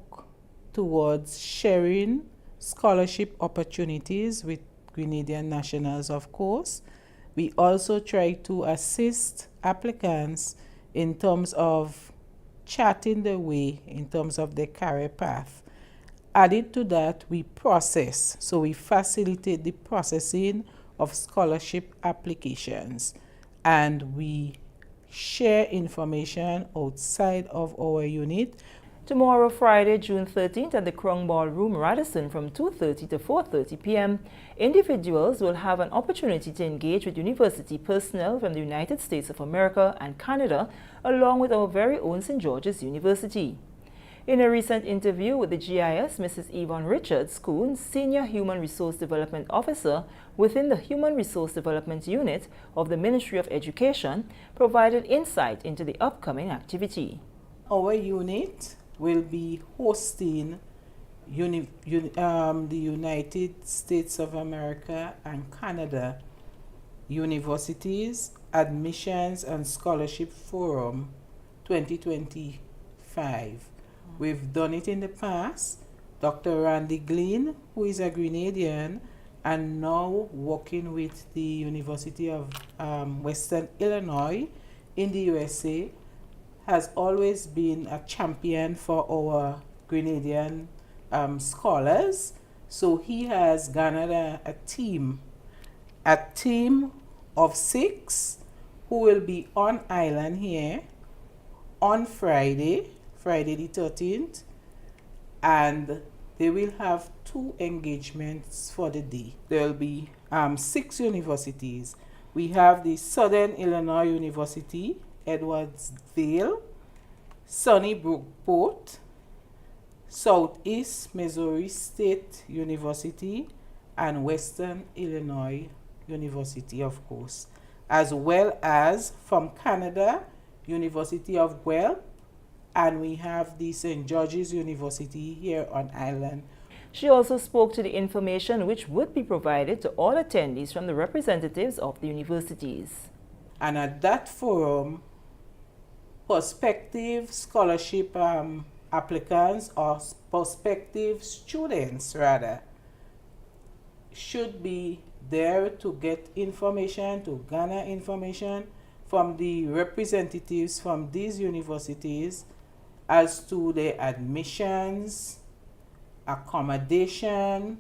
towards sharing scholarship opportunities with Grenadian nationals, of course. We also try to assist applicants in terms of charting the way in terms of their career path. Added to that, we process, so we facilitate the processing of scholarship applications, and we share information outside of our unit. Tomorrow, Friday, June 13th, at the Krung Ballroom, Radisson, from 2:30 to 4:30 p.m., individuals will have an opportunity to engage with university personnel from the United States of America and Canada, along with our very own St. George's University. In a recent interview with the GIS, Mrs. Yvonne Richards, Coons, Senior Human Resource Development Officer within the Human Resource Development Unit of the Ministry of Education, provided insight into the upcoming activity. Our unit will be hosting the United States of America and Canada Universities Admissions and Scholarship Forum 2025. We've done it in the past. Dr. Randy Glean, who is a Grenadian and now working with the University of Western Illinois in the USA, has always been a champion for our Grenadian scholars. So he has garnered a team of 6 who will be on island here on Friday the 13th, and they will have 2 engagements for the day. There will be 6 universities. We have the Southern Illinois University, Edwardsville, Sunnybrookport, Southeast Missouri State University, and Western Illinois University, of course, as well as from Canada, University of Guelph, and we have the St. George's University here on island. She also spoke to the information which would be provided to all attendees from the representatives of the universities. And at that forum, prospective scholarship applicants, or prospective students rather, should be there to get information, to garner information from the representatives from these universities as to their admissions, accommodation,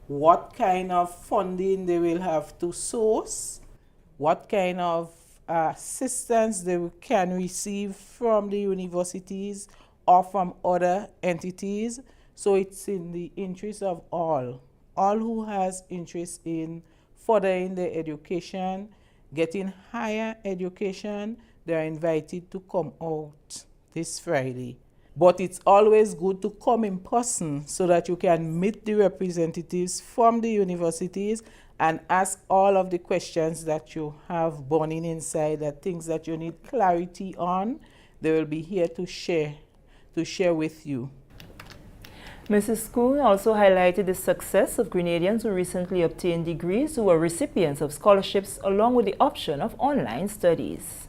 what kind of funding they will have to source, what kind of assistance they can receive from the universities or from other entities So it's in the interest of all who has interest in furthering their education, getting higher education, they are invited to come out this Friday. But it's always good to come in person so that you can meet the representatives from the universities and ask all of the questions that you have burning inside, that things that you need clarity on. They will be here to share with you. Mrs. Schoon also highlighted the success of Grenadians who recently obtained degrees who were recipients of scholarships along with the option of online studies.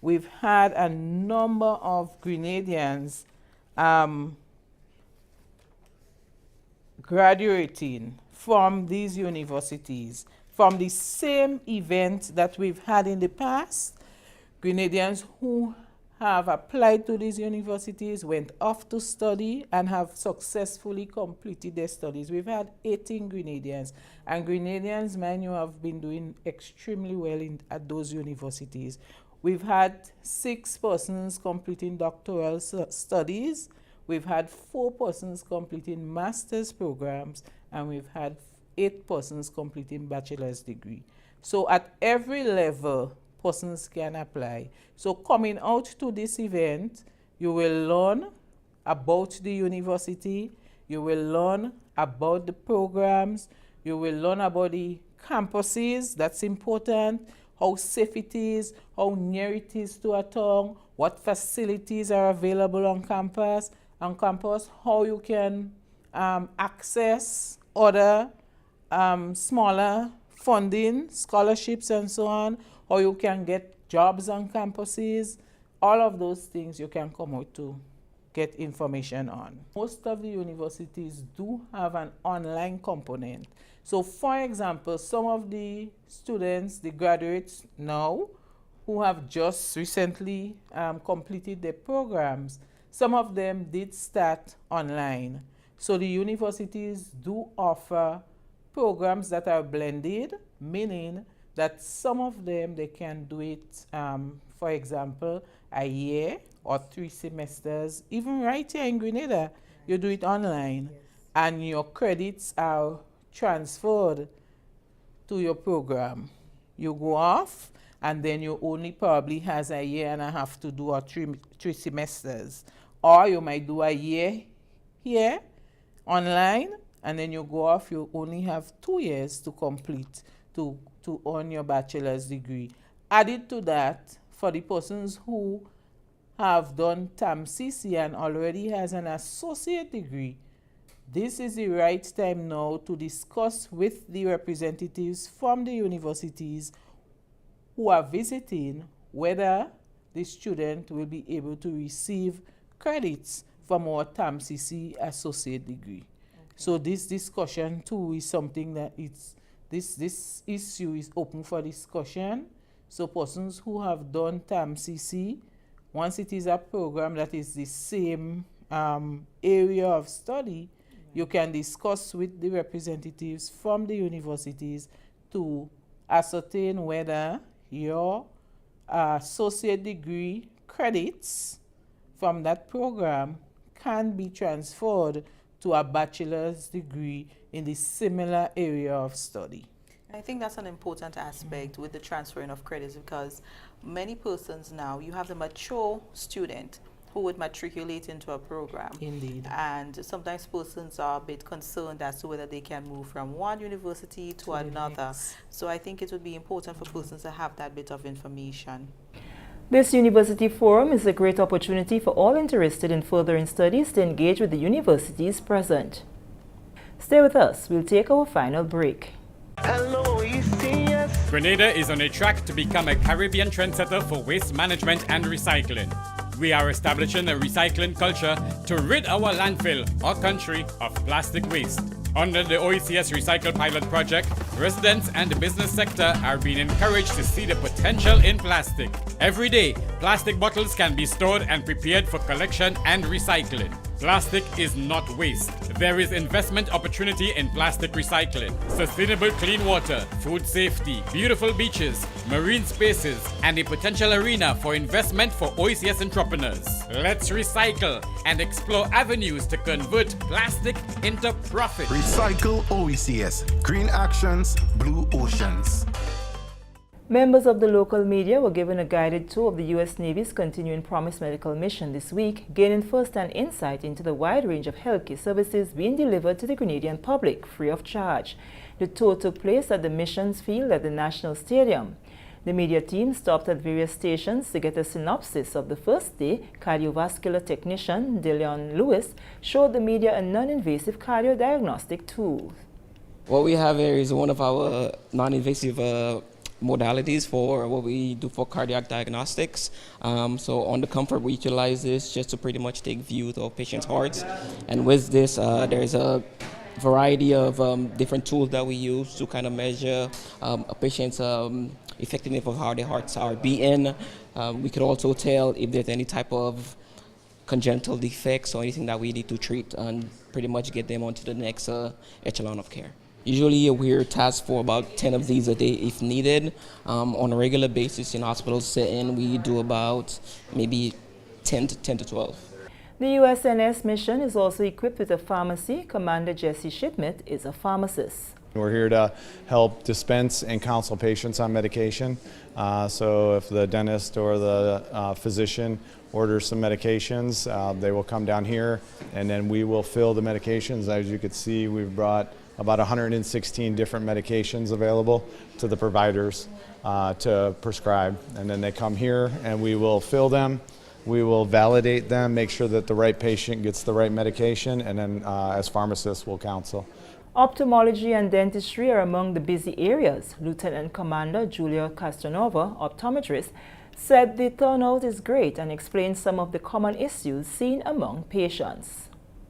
We've had a number of Grenadians graduating from these universities from the same event that we've had in the past. Grenadians who have applied to these universities, went off to study, and have successfully completed their studies. We've had 18 Grenadians, and Grenadians, mind you, have been doing extremely well at those universities. We've had 6 persons completing doctoral studies. We've had 4 persons completing master's programs, and we've had 8 persons completing bachelor's degree. So at every level, persons can apply. So coming out to this event, you will learn about the university, you will learn about the programs, you will learn about the campuses, that's important, how safe it is, how near it is to a town, what facilities are available on campus, how you can access other smaller funding, scholarships and so on, how you can get jobs on campuses. All of those things you can come out to get information on. Most of the universities do have an online component. So for example, some of the students, the graduates now, who have just recently completed their programs, some of them did start online. So the universities do offer programs that are blended, meaning that some of them, they can do it, for example, a year or 3 semesters. Even right here in Grenada, you do it online, and your credits are transferred to your program. You go off, and then you only probably has a year and a half to do or 3 semesters. Or you might do a year here online, and then you go off, you only have 2 years to complete to earn your bachelor's degree. Added to that, for the persons who have done TAMCC and already has an associate degree, this is the right time now to discuss with the representatives from the universities who are visiting whether the student will be able to receive credits from our TAMCC associate degree. Okay. So this discussion too is something that this issue is open for discussion. So persons who have done TAMCC, once it is a program that is the same area of study, you can discuss with the representatives from the universities to ascertain whether your associate degree credits from that program can be transferred to a bachelor's degree in the similar area of study. I think that's an important aspect with the transferring of credits, because many persons now, you have the mature student who would matriculate into a program. Indeed. And sometimes persons are a bit concerned as to whether they can move from one university to another. So I think it would be important for persons to have that bit of information. This University Forum is a great opportunity for all interested in furthering studies to engage with the universities present. Stay with us. We'll take our final break. Grenada is on a track to become a Caribbean trendsetter for waste management and recycling. We are establishing a recycling culture to rid our landfill, our country, of plastic waste. Under the OECS Recycle Pilot Project, residents and the business sector are being encouraged to see the potential in plastic. Every day, plastic bottles can be stored and prepared for collection and recycling. Plastic is not waste. There is investment opportunity in plastic recycling, sustainable clean water, food safety, beautiful beaches, marine spaces, and a potential arena for investment for OECS entrepreneurs. Let's recycle and explore avenues to convert plastic into profit. Recycle OECS. Green actions, blue oceans. Members of the local media were given a guided tour of the U.S. Navy's continuing Promise medical mission this week, gaining first-hand insight into the wide range of healthcare services being delivered to the Grenadian public free of charge. The tour took place at the mission's field at the National Stadium. The media team stopped at various stations to get a synopsis of the first day. Cardiovascular technician DeLeon Lewis showed the media a non-invasive cardiodiagnostic tool. What we have here is one of our non-invasive modalities for what we do for cardiac diagnostics. So on the comfort, we utilize this just to pretty much take views of patients' hearts. And with this, there's a variety of different tools that we use to kind of measure a patient's effectiveness of how their hearts are beating. We could also tell if there's any type of congenital defects or anything that we need to treat and pretty much get them onto the next echelon of care. Usually we're tasked for about 10 of these a day if needed. On a regular basis in hospital setting, we do about maybe 10 to 12. The USNS mission is also equipped with a pharmacy. Commander Jesse Shipmet is a pharmacist. We're here to help dispense and counsel patients on medication. So if the dentist or the physician orders some medications, they will come down here and then we will fill the medications. As you can see, we've brought about 116 different medications available to the providers to prescribe. And then they come here and we will fill them. We will validate them, make sure that the right patient gets the right medication, and then as pharmacists we'll counsel. Ophthalmology and dentistry are among the busy areas. Lieutenant Commander Julia Castronova, optometrist, said the turnout is great and explained some of the common issues seen among patients.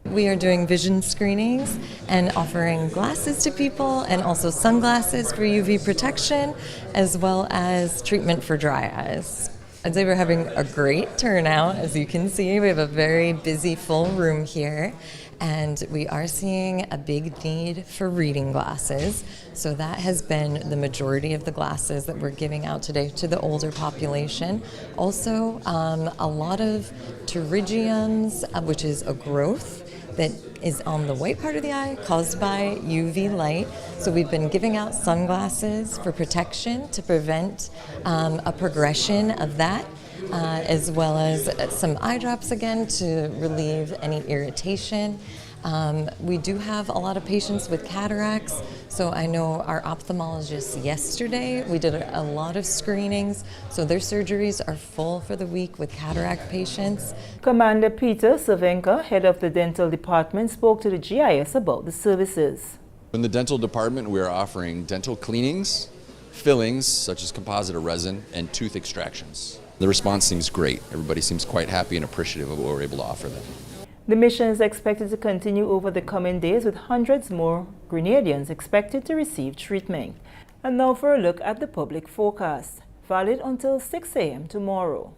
We are doing vision screenings and offering glasses to people and also sunglasses for UV protection as well as treatment for dry eyes. I'd say we're having a great turnout. As you can see, we have a very busy full room here and we are seeing a big need for reading glasses. So that has been the majority of the glasses that we're giving out today to the older population. Also, a lot of pterygiums, which is a growth that is on the white part of the eye caused by UV light. So we've been giving out sunglasses for protection to prevent a progression of that, as well as some eye drops again to relieve any irritation. We do have a lot of patients with cataracts, so I know our ophthalmologist yesterday, we did a lot of screenings, so their surgeries are full for the week with cataract patients. Commander Peter Savenka, head of the dental department, spoke to the GIS about the services. In the dental department, we are offering dental cleanings, fillings such as composite or resin, and tooth extractions. The response seems great. Everybody seems quite happy and appreciative of what we're able to offer them. The mission is expected to continue over the coming days with hundreds more Grenadians expected to receive treatment. And now for a look at the public forecast, valid until 6 a.m. tomorrow.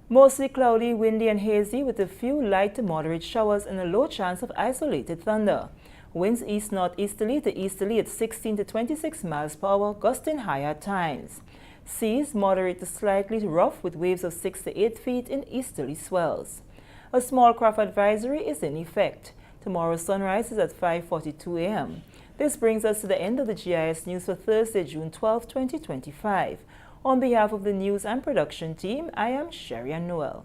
Mostly cloudy, windy and hazy with a few light to moderate showers and a low chance of isolated thunder. Winds east-northeasterly to easterly at 16 to 26 miles per hour, gusting high at times. Seas moderate to slightly rough with waves of 6 to 8 feet in easterly swells. A small craft advisory is in effect. Tomorrow's sunrise is at 5:42 a.m. This brings us to the end of the GIS News for Thursday, June 12, 2025. On behalf of the news and production team, I am Sherry Noel.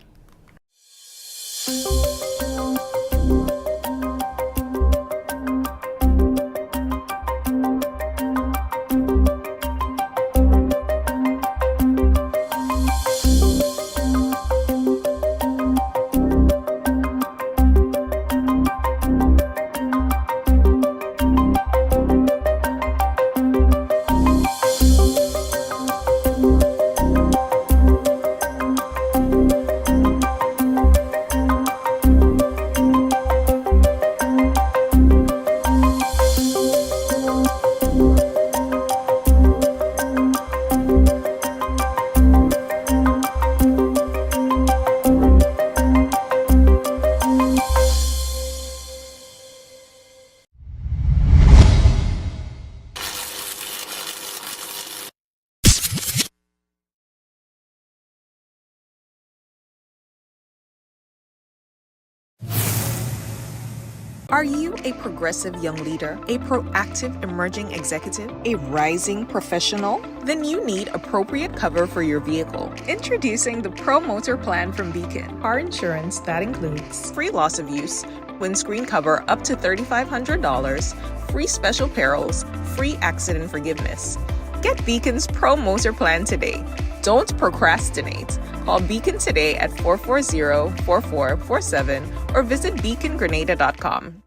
Are you a progressive young leader, a proactive emerging executive, a rising professional? Then you need appropriate cover for your vehicle. Introducing the Pro Motor Plan from Beacon. Car insurance that includes free loss of use, windscreen cover up to $3,500, free special perils, free accident forgiveness. Get Beacon's Pro Motor Plan today. Don't procrastinate. Call Beacon today at 440-4447 or visit beacongrenada.com.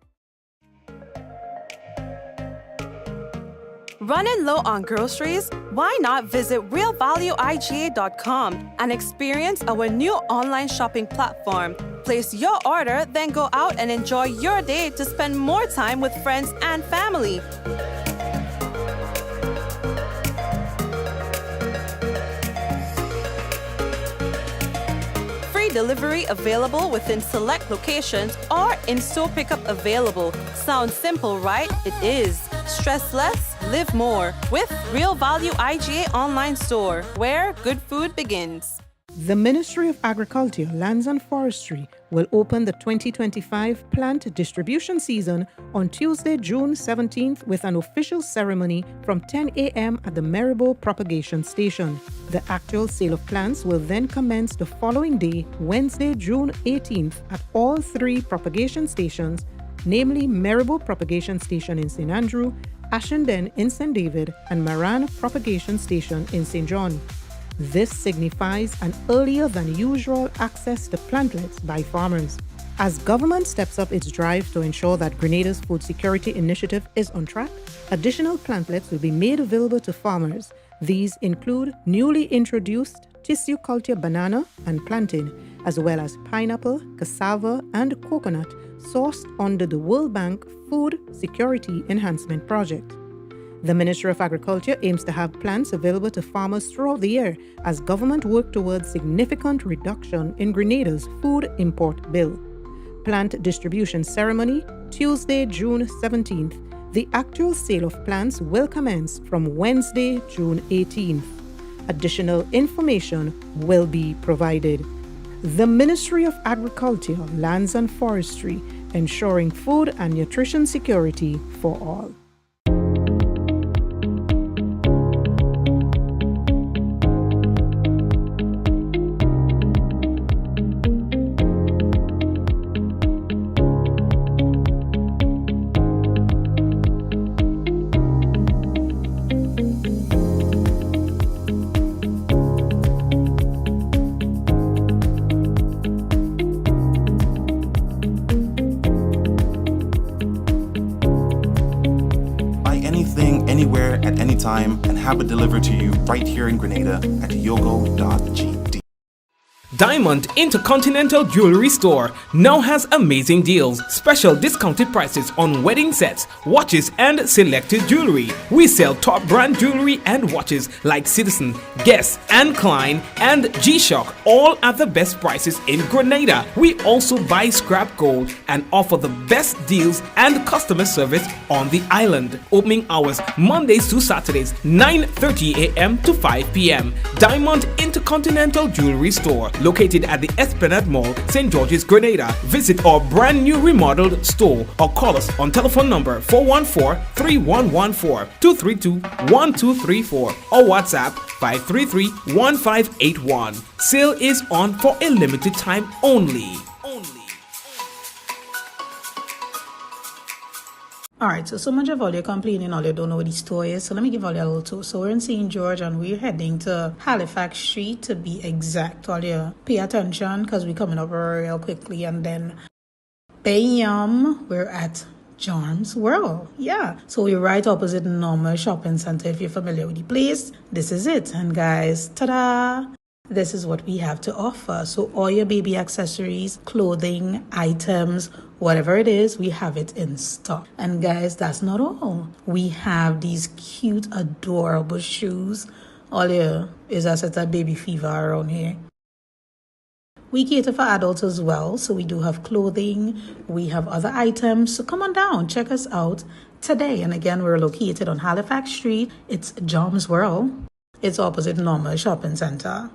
Running low on groceries? Why not visit realvalueiga.com and experience our new online shopping platform? Place your order, then go out and enjoy your day to spend more time with friends and family. Free delivery available within select locations or in-store pickup available. Sounds simple, right? It is. Stress less, live more with Real Value IGA online store, where good food begins. The Ministry of Agriculture, Lands and Forestry will open the 2025 plant distribution season on Tuesday, June 17th with an official ceremony from 10 a.m. at the Maribor Propagation Station. The actual sale of plants will then commence the following day, Wednesday, June 18th at all 3 propagation stations, namely Maribor Propagation Station in St. Andrew, Ashenden in St. David, and Maran Propagation Station in St. John. This signifies an earlier than usual access to plantlets by farmers. As government steps up its drive to ensure that Grenada's food security initiative is on track, additional plantlets will be made available to farmers. These include newly introduced tissue culture banana and plantain, as well as pineapple, cassava, and coconut sourced under the World Bank Food Security Enhancement Project. The Ministry of Agriculture aims to have plants available to farmers throughout the year as government work towards significant reduction in Grenada's food import bill. Plant distribution ceremony, Tuesday, June 17th. The actual sale of plants will commence from Wednesday, June 18th. Additional information will be provided. The Ministry of Agriculture, Lands and Forestry, ensuring food and nutrition security for all. Anywhere at any time and have it delivered to you right here in Grenada at yogo.gd. Diamond Intercontinental Jewelry Store now has amazing deals, special discounted prices on wedding sets, watches, and selected jewelry. We sell top brand jewelry and watches like Citizen, Guess, and Klein, and G-Shock, all at the best prices in Grenada. We also buy scrap gold and offer the best deals and customer service on the island. Opening hours Mondays to Saturdays, 9:30 a.m. to 5 p.m. Diamond Intercontinental Jewelry Store, located at the Esplanade Mall, St. George's, Grenada. Visit our brand new remodeled store or call us on telephone number 414-3114, 232-1234 or WhatsApp 533-1581. Sale is on for a limited time only. Alright, so much of all you're complaining, all you don't know what the store is. So let me give all you a little tour. So we're in St. George and we're heading to Halifax Street to be exact. All you pay attention because we're coming up real quickly. And then bam, we're at Joms World. Yeah. So we're right opposite Normal Shopping Center. If you're familiar with the place, this is it. And guys, ta-da! This is what we have to offer. So all your baby accessories, clothing, items, whatever it is, we have it in stock. And guys, that's not all. We have these cute, adorable shoes. All here is a set of baby fever around here. We cater for adults as well. So we do have clothing. We have other items. So come on down, check us out today. And again, we're located on Halifax Street. It's Joms World. It's opposite Normal Shopping Center.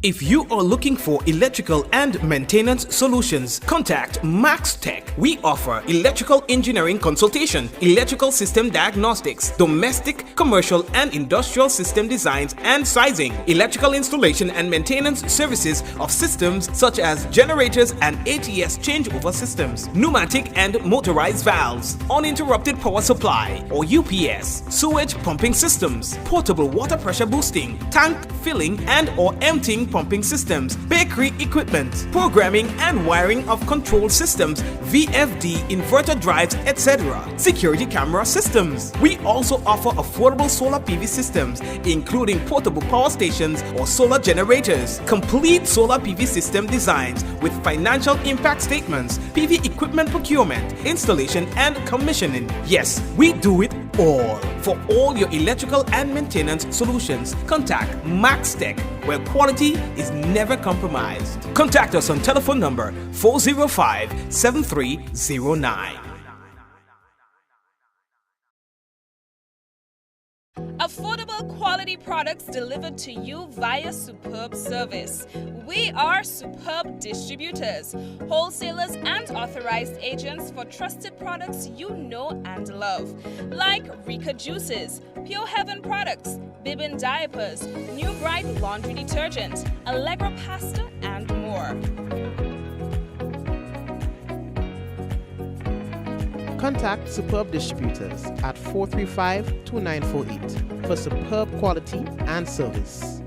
If you are looking for electrical and maintenance solutions, contact Max Tech. We offer electrical engineering consultation, electrical system diagnostics, domestic, commercial, and industrial system designs and sizing, electrical installation and maintenance services of systems such as generators and ATS changeover systems, pneumatic and motorized valves, uninterrupted power supply or UPS, sewage pumping systems, portable water pressure boosting, tank filling and or emptying pumping systems, bakery equipment, programming and wiring of control systems, VFD, inverter drives, etc. Security camera systems. We also offer affordable solar PV systems, including portable power stations or solar generators, complete solar PV system designs with financial impact statements, PV equipment procurement, installation and commissioning. Yes, we do it all. For all your electrical and maintenance solutions, contact Max Tech, where quality is never compromised. Contact us on telephone number 405-7309. Affordable quality products delivered to you via Superb Service. We are Superb Distributors, wholesalers and authorized agents for trusted products you know and love, like Rika Juices, Pure Heaven products, Bibbin diapers, New Bright laundry detergent, Allegra pasta, and more. Contact Superb Distributors at 435-2948 for superb quality and service.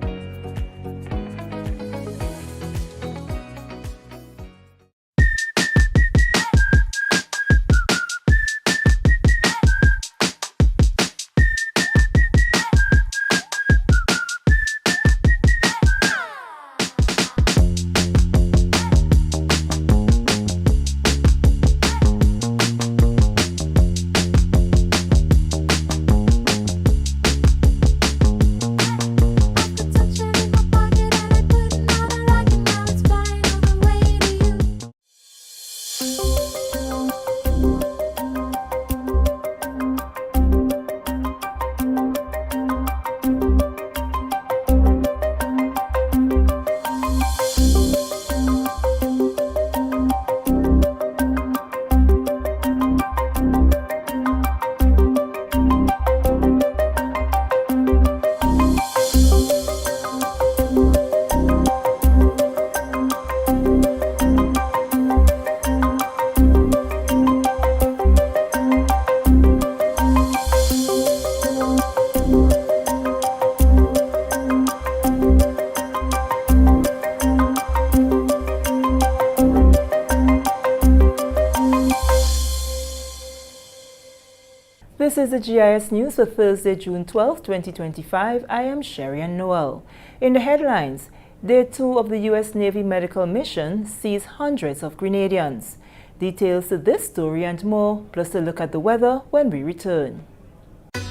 This is the GIS News for Thursday, June 12, 2025. I am Sherry-Ann Noel. In the headlines, Day 2 of the U.S. Navy medical mission sees hundreds of Grenadians. Details to this story and more, plus a look at the weather when we return.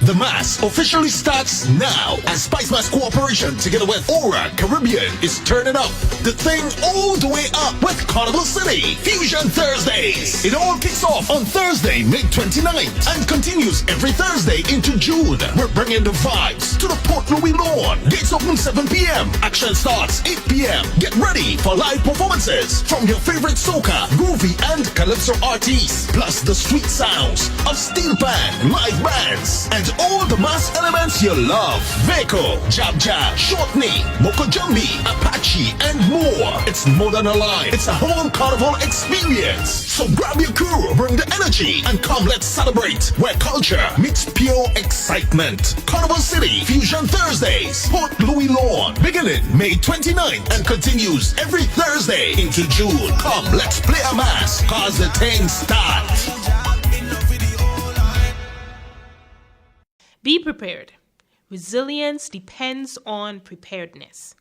The Mass officially starts now as Spice Mass Corporation together with Aura Caribbean is turning up the thing all the way up with Carnival City Fusion Thursdays. It all kicks off on Thursday, May 29th and continues every Thursday into June. We're bringing the vibes to the Port Louis lawn. Gates open 7 p.m. Action starts 8 p.m. Get ready for live performances from your favorite soca, groovy and calypso artists, plus the sweet sounds of steel band, live bands, and all the mass elements you love. Veko, Jab Jab, Short Knee, Moko Jumbi, Apache, and more. It's more than a line. It's a whole carnival experience. So grab your crew, bring the energy, and come let's celebrate where culture meets pure excitement. Carnival City Fusion Thursdays, Port Louis Lawn, beginning May 29th and continues every Thursday into June. Come, let's play a mass, cause the thing starts. Be prepared. Resilience depends on preparedness.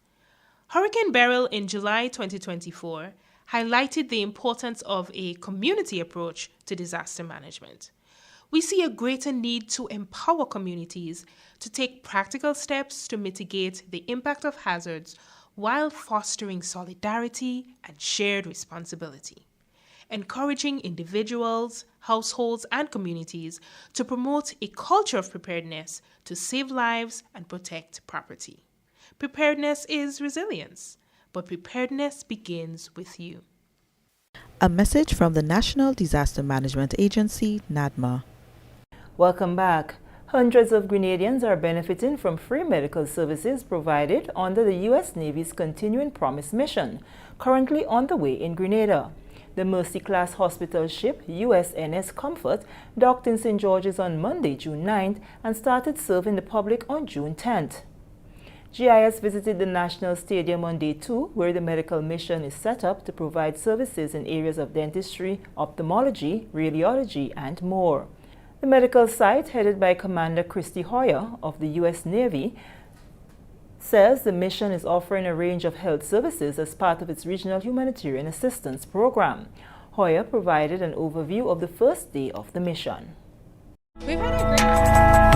Hurricane Beryl in July 2024 highlighted the importance of a community approach to disaster management. We see a greater need to empower communities to take practical steps to mitigate the impact of hazards while fostering solidarity and shared responsibility, encouraging individuals, households, and communities to promote a culture of preparedness to save lives and protect property. Preparedness is resilience. but preparedness begins with you. A message from the National Disaster Management Agency, NADMA. Welcome back. Hundreds of Grenadians are benefiting from free medical services provided under the U.S. Navy's Continuing Promise mission, currently on the way in Grenada. The Mercy-class hospital ship USNS Comfort docked in St. George's on Monday, June 9th, and started serving the public on June 10th. GIS visited the National Stadium on day 2, where the medical mission is set up to provide services in areas of dentistry, ophthalmology, radiology, and more. The medical site, headed by Commander Christy Hoyer of the U.S. Navy, says the mission is offering a range of health services as part of its Regional Humanitarian Assistance Program. Hoyer provided an overview of the first day of the mission. We've had a great